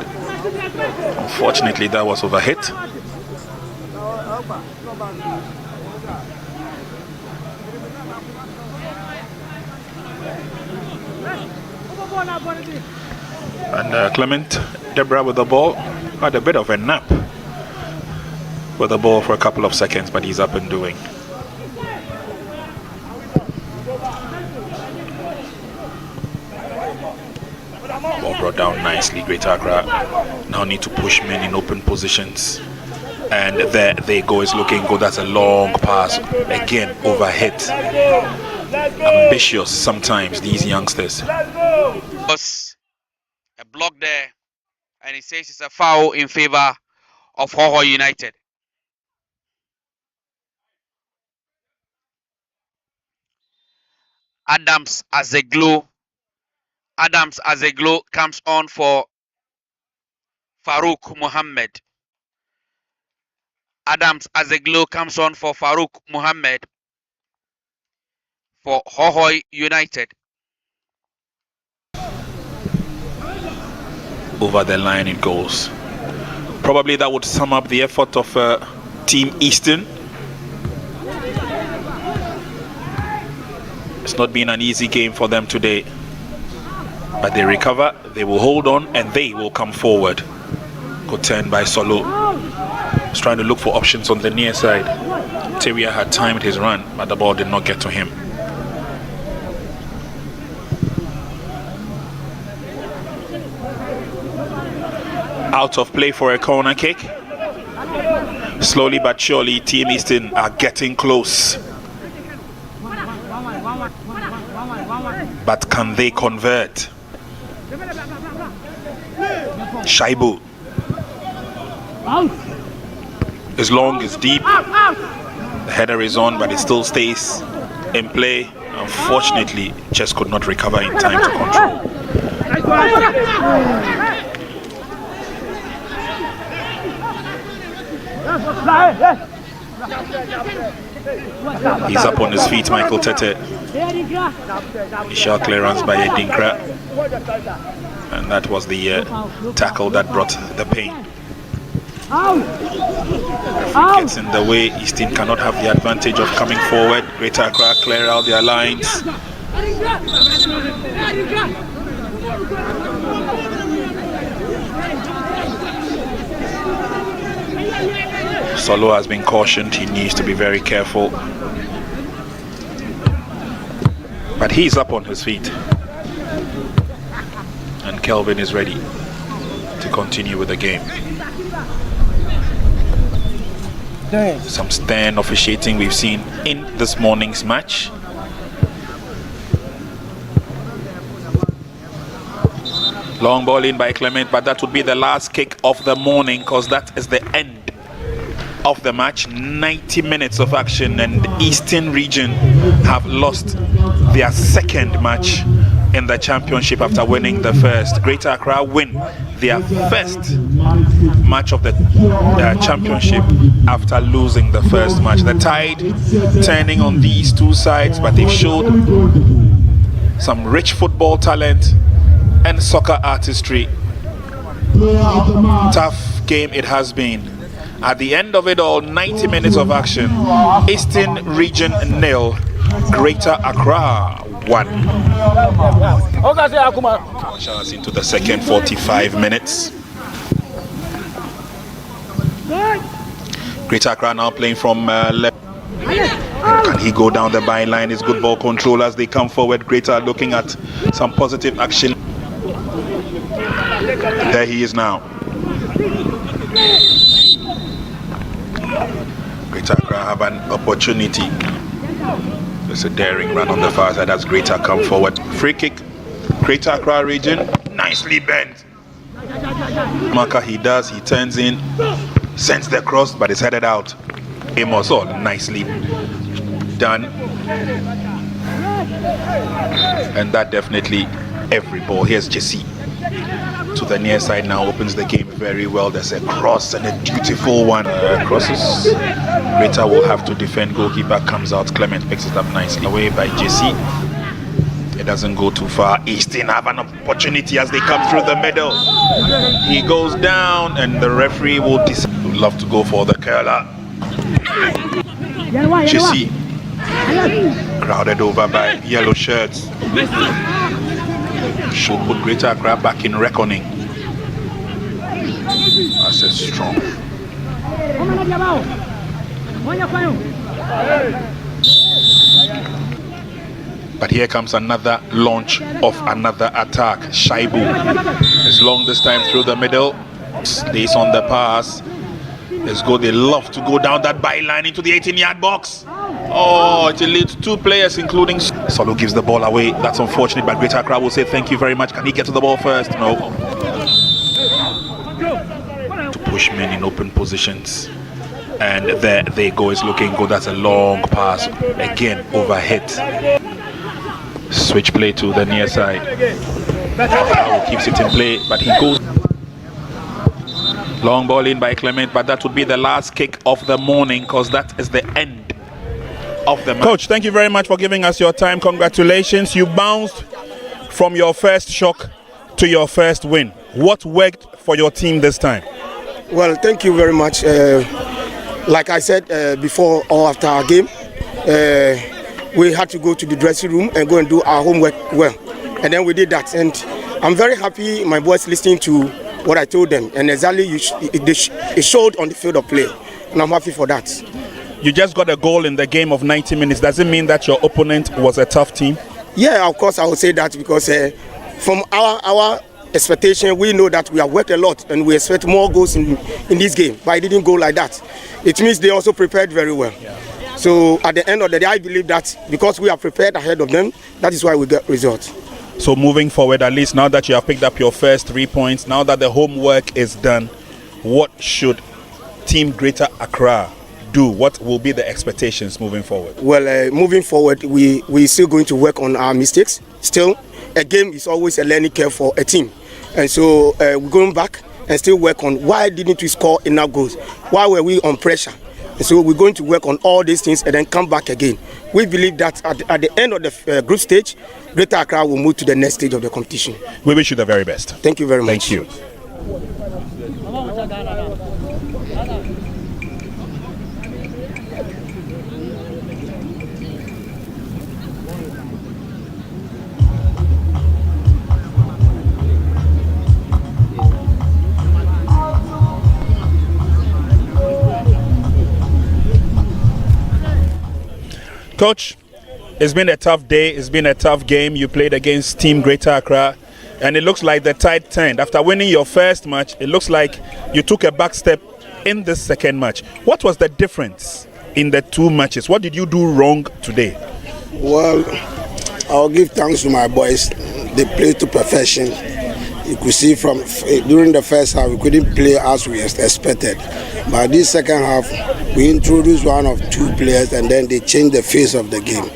Unfortunately, that was overhit. And Clement Deborah with the ball had a bit of a nap with the ball for a couple of seconds, but he's up and doing. Ball brought down nicely. Greater Accra now need to push men in open positions, and there they go. It's looking good. That's a long pass again, overhit. Ambitious sometimes, these youngsters. Was a block there, and he says it's a foul in favor of Kgl-Inter United. Adams Azeglo. Adams Azeglo comes on for Farouk Mohammed. Adams Azeglo comes on for Farouk Mohammed for Hohoy United. Over the line it goes. Probably that would sum up the effort of Team Eastern. It's not been an easy game for them today, but they recover, they will hold on, and they will come forward. Good turn by Solo. He's trying to look for options on the near side. Terrier had timed his run, but the ball did not get to him. Out of play for a corner kick. Slowly but surely, Team Eastern are getting close. But can they convert? Shaibu. It's long, it's deep. The header is on, but it still stays in play. Unfortunately, just could not recover in time to control. He's up on his feet, Michael Tete. Initial clearance by Edinkra. And that was the tackle that brought the pain. Referee gets in the way. Eastern cannot have the advantage of coming forward. Greater Accra clear out their lines. Solo has been cautioned. He needs to be very careful. But he's up on his feet. And Kelvin is ready to continue with the game. Some stern officiating we've seen in this morning's match. Long ball in by Clement, but that would be the last kick of the morning, because that is the end of the match. 90 minutes of action, and the Eastern region have lost their second match in the championship after winning the first. Greater Accra win their first match of the championship after losing the first match. The tide turning on these two sides, but they've showed some rich football talent and soccer artistry. Tough game it has been. At the end of it all, 90 minutes of action. Eastern region 0, Greater Accra 1. Us into the second 45 minutes. Greater Accra now playing from left. And can he go down the byline? It's good ball control as they come forward. Greater looking at some positive action. There he is now. Greater Accra have an opportunity. There's a daring run on the far side as Greater come forward. Free kick. Greater Accra region. Nicely bent. Marker he does. He turns in. Sends the cross, but it's headed out. Amos, all nicely done. And that definitely every ball. Here's Jesse to the near side now, opens the game very well. There's a cross and a dutiful one. Crosses. Greater will have to defend. Goalkeeper comes out. Clement picks it up nicely. Away by Jesse. It doesn't go too far. Eastern have an opportunity as they come through the middle. He goes down and the referee will decide. Would love to go for the curler. Jesse crowded over by yellow shirts. Should put Greater Accra back in reckoning. That's a strong. But here comes another launch of another attack. Shaibu is long this time through the middle. Stays on the pass. Let's go. They love to go down that byline into the 18-yard box. Oh, it leads two players, including Solo gives the ball away. That's unfortunate, but Greater Accra will say thank you very much. Can he get to the ball first? No. To push men in open positions. And there they go. It's looking good. That's a long pass. Again, overhit. Switch play to the near side. Now keeps it in play, but he goes. Long ball in by Clement, but that would be the last kick of the morning because that is the end of the match. Coach, thank you very much for giving us your time. Congratulations. You bounced from your first shock to your first win. What worked for your team this time? Well, thank you very much. Like I said before or after our game, we had to go to the dressing room and go and do our homework well. And then we did that. And I'm very happy my boys listening to what I told them. And exactly it showed on the field of play. And I'm happy for that. You just got a goal in the game of 90 minutes. Does it mean that your opponent was a tough team? Yeah, of course I would say that because from our expectation, we know that we have worked a lot and we expect more goals in this game. But it didn't go like that. It means they also prepared very well. Yeah. So at the end of the day, I believe that because we are prepared ahead of them, that is why we get results. So moving forward, at least now that you have picked up your first 3 points, now that the homework is done, what should Team Greater Accra do? What will be the expectations moving forward? Well, moving forward, we're still going to work on our mistakes. Still, a game is always a learning curve for a team. And so we're going back and still work on why didn't we score enough goals? Why were we on pressure? And so we're going to work on all these things and then come back again. We believe that at the end of the group stage, Greater Accra will move to the next stage of the competition. We wish you the very best. Thank you very much. Thank you. Coach, it's been a tough day, it's been a tough game. You played against Team Greater Accra and it looks like the tide turned. After winning your first match, it looks like you took a back step in this second match. What was the difference in the 2 matches? What did you do wrong today? Well, I'll give thanks to my boys. They played to perfection. You could see from during the first half, we couldn't play as we expected. But this second half, we introduced one of 2 players and then they changed the face of the game.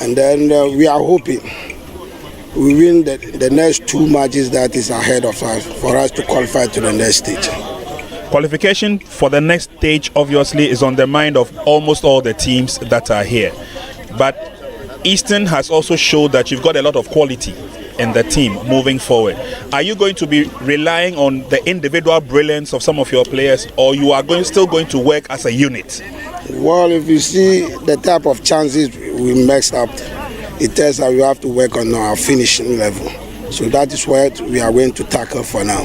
And then we are hoping we win the next 2 matches that is ahead of us for us to qualify to the next stage. Qualification for the next stage obviously is on the mind of almost all the teams that are here. But Eastern has also showed that you've got a lot of quality in the team moving forward. Are you going to be relying on the individual brilliance of some of your players, or you are still going to work as a unit? Well, if you see the type of chances we messed up, it tells that we have to work on our finishing level. So that is what we are going to tackle for now.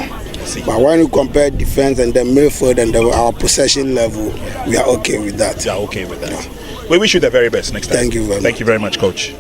But when you compare defense and the midfield and our possession level, we are okay with that. Yeah, okay with that. Yeah. We wish you the very best next time. Thank you very much. Thank you very much, Coach.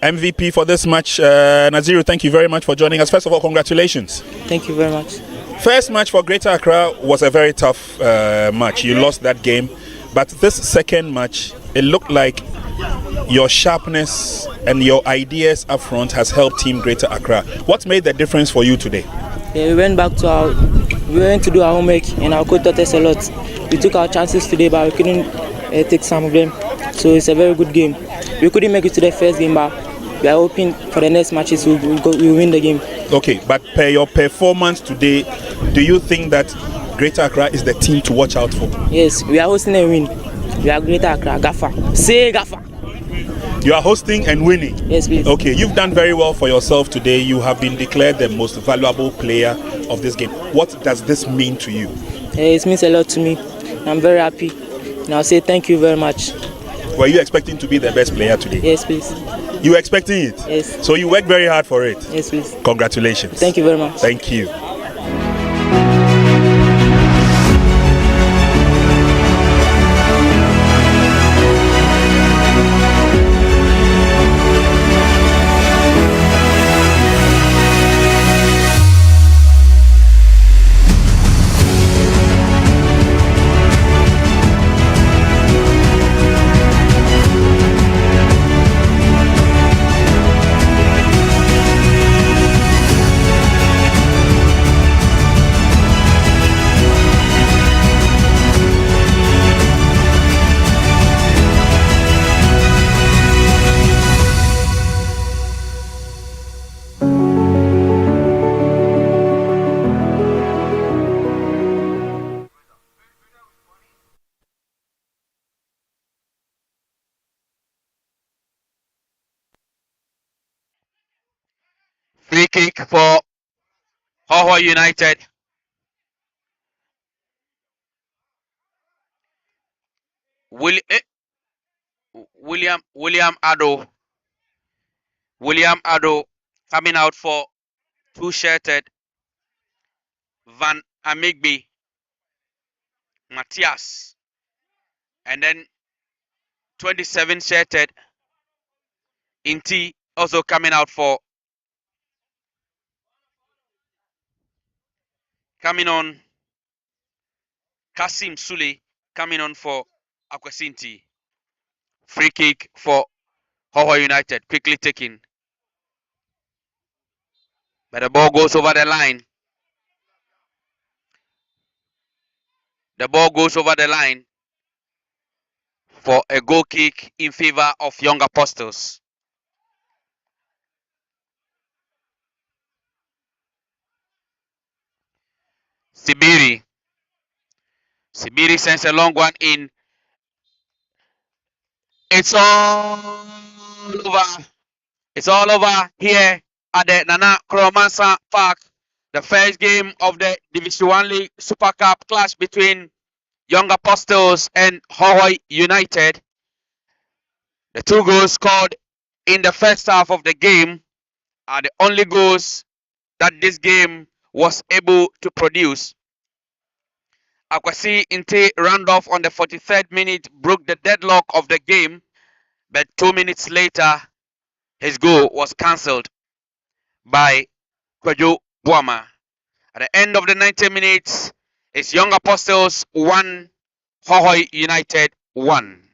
MVP for this match, Naziru, thank you very much for joining us. First of all, congratulations. Thank you very much. First match for Greater Accra was a very tough match. You lost that game. But this second match, it looked like your sharpness and your ideas up front has helped Team Greater Accra. What made the difference for you today? Yeah, we went to do our homework and our coach taught us a lot. We took our chances today, but we couldn't take some of them. So it's a very good game. We couldn't make it to the first game, but we are hoping for the next matches we'll win the game. Okay, but per your performance today, do you think that Greater Accra is the team to watch out for? Yes, we are hosting and win. We are Greater Accra, Gaffa. Say Gaffa. You are hosting and winning? Yes, please. Okay, you've done very well for yourself today. You have been declared the most valuable player of this game. What does this mean to you? It means a lot to me. I'm very happy. And I'll say thank you very much. Were you expecting to be the best player today? Yes, please. You were expecting it? Yes. So you worked very hard for it? Yes, please. Congratulations. Thank you very much. Thank you. Free kick for Hoho United. William Ado coming out for two-shirted. Van Amigbi, Matthias, and then 27-shirted. Inti also coming out for Kasim Sule coming on for Akwasinti. Free kick for Hoho United, quickly taken. But the ball goes over the line. The ball goes over the line for a goal kick in favor of Young Apostles. Sibiri sends a long one in. It's all over. It's all over here at the Nana Kromansa Park. The first game of the Division 1 League Super Cup clash between Young Apostles and Hoho United. The two goals scored in the first half of the game are the only goals that this game was able to produce. Akwasi Inte round off on the 43rd minute, broke the deadlock of the game, but 2 minutes later, his goal was cancelled by Kwajo Buama. At the end of the 90 minutes, it's Young Apostles 1, Hoho United 1.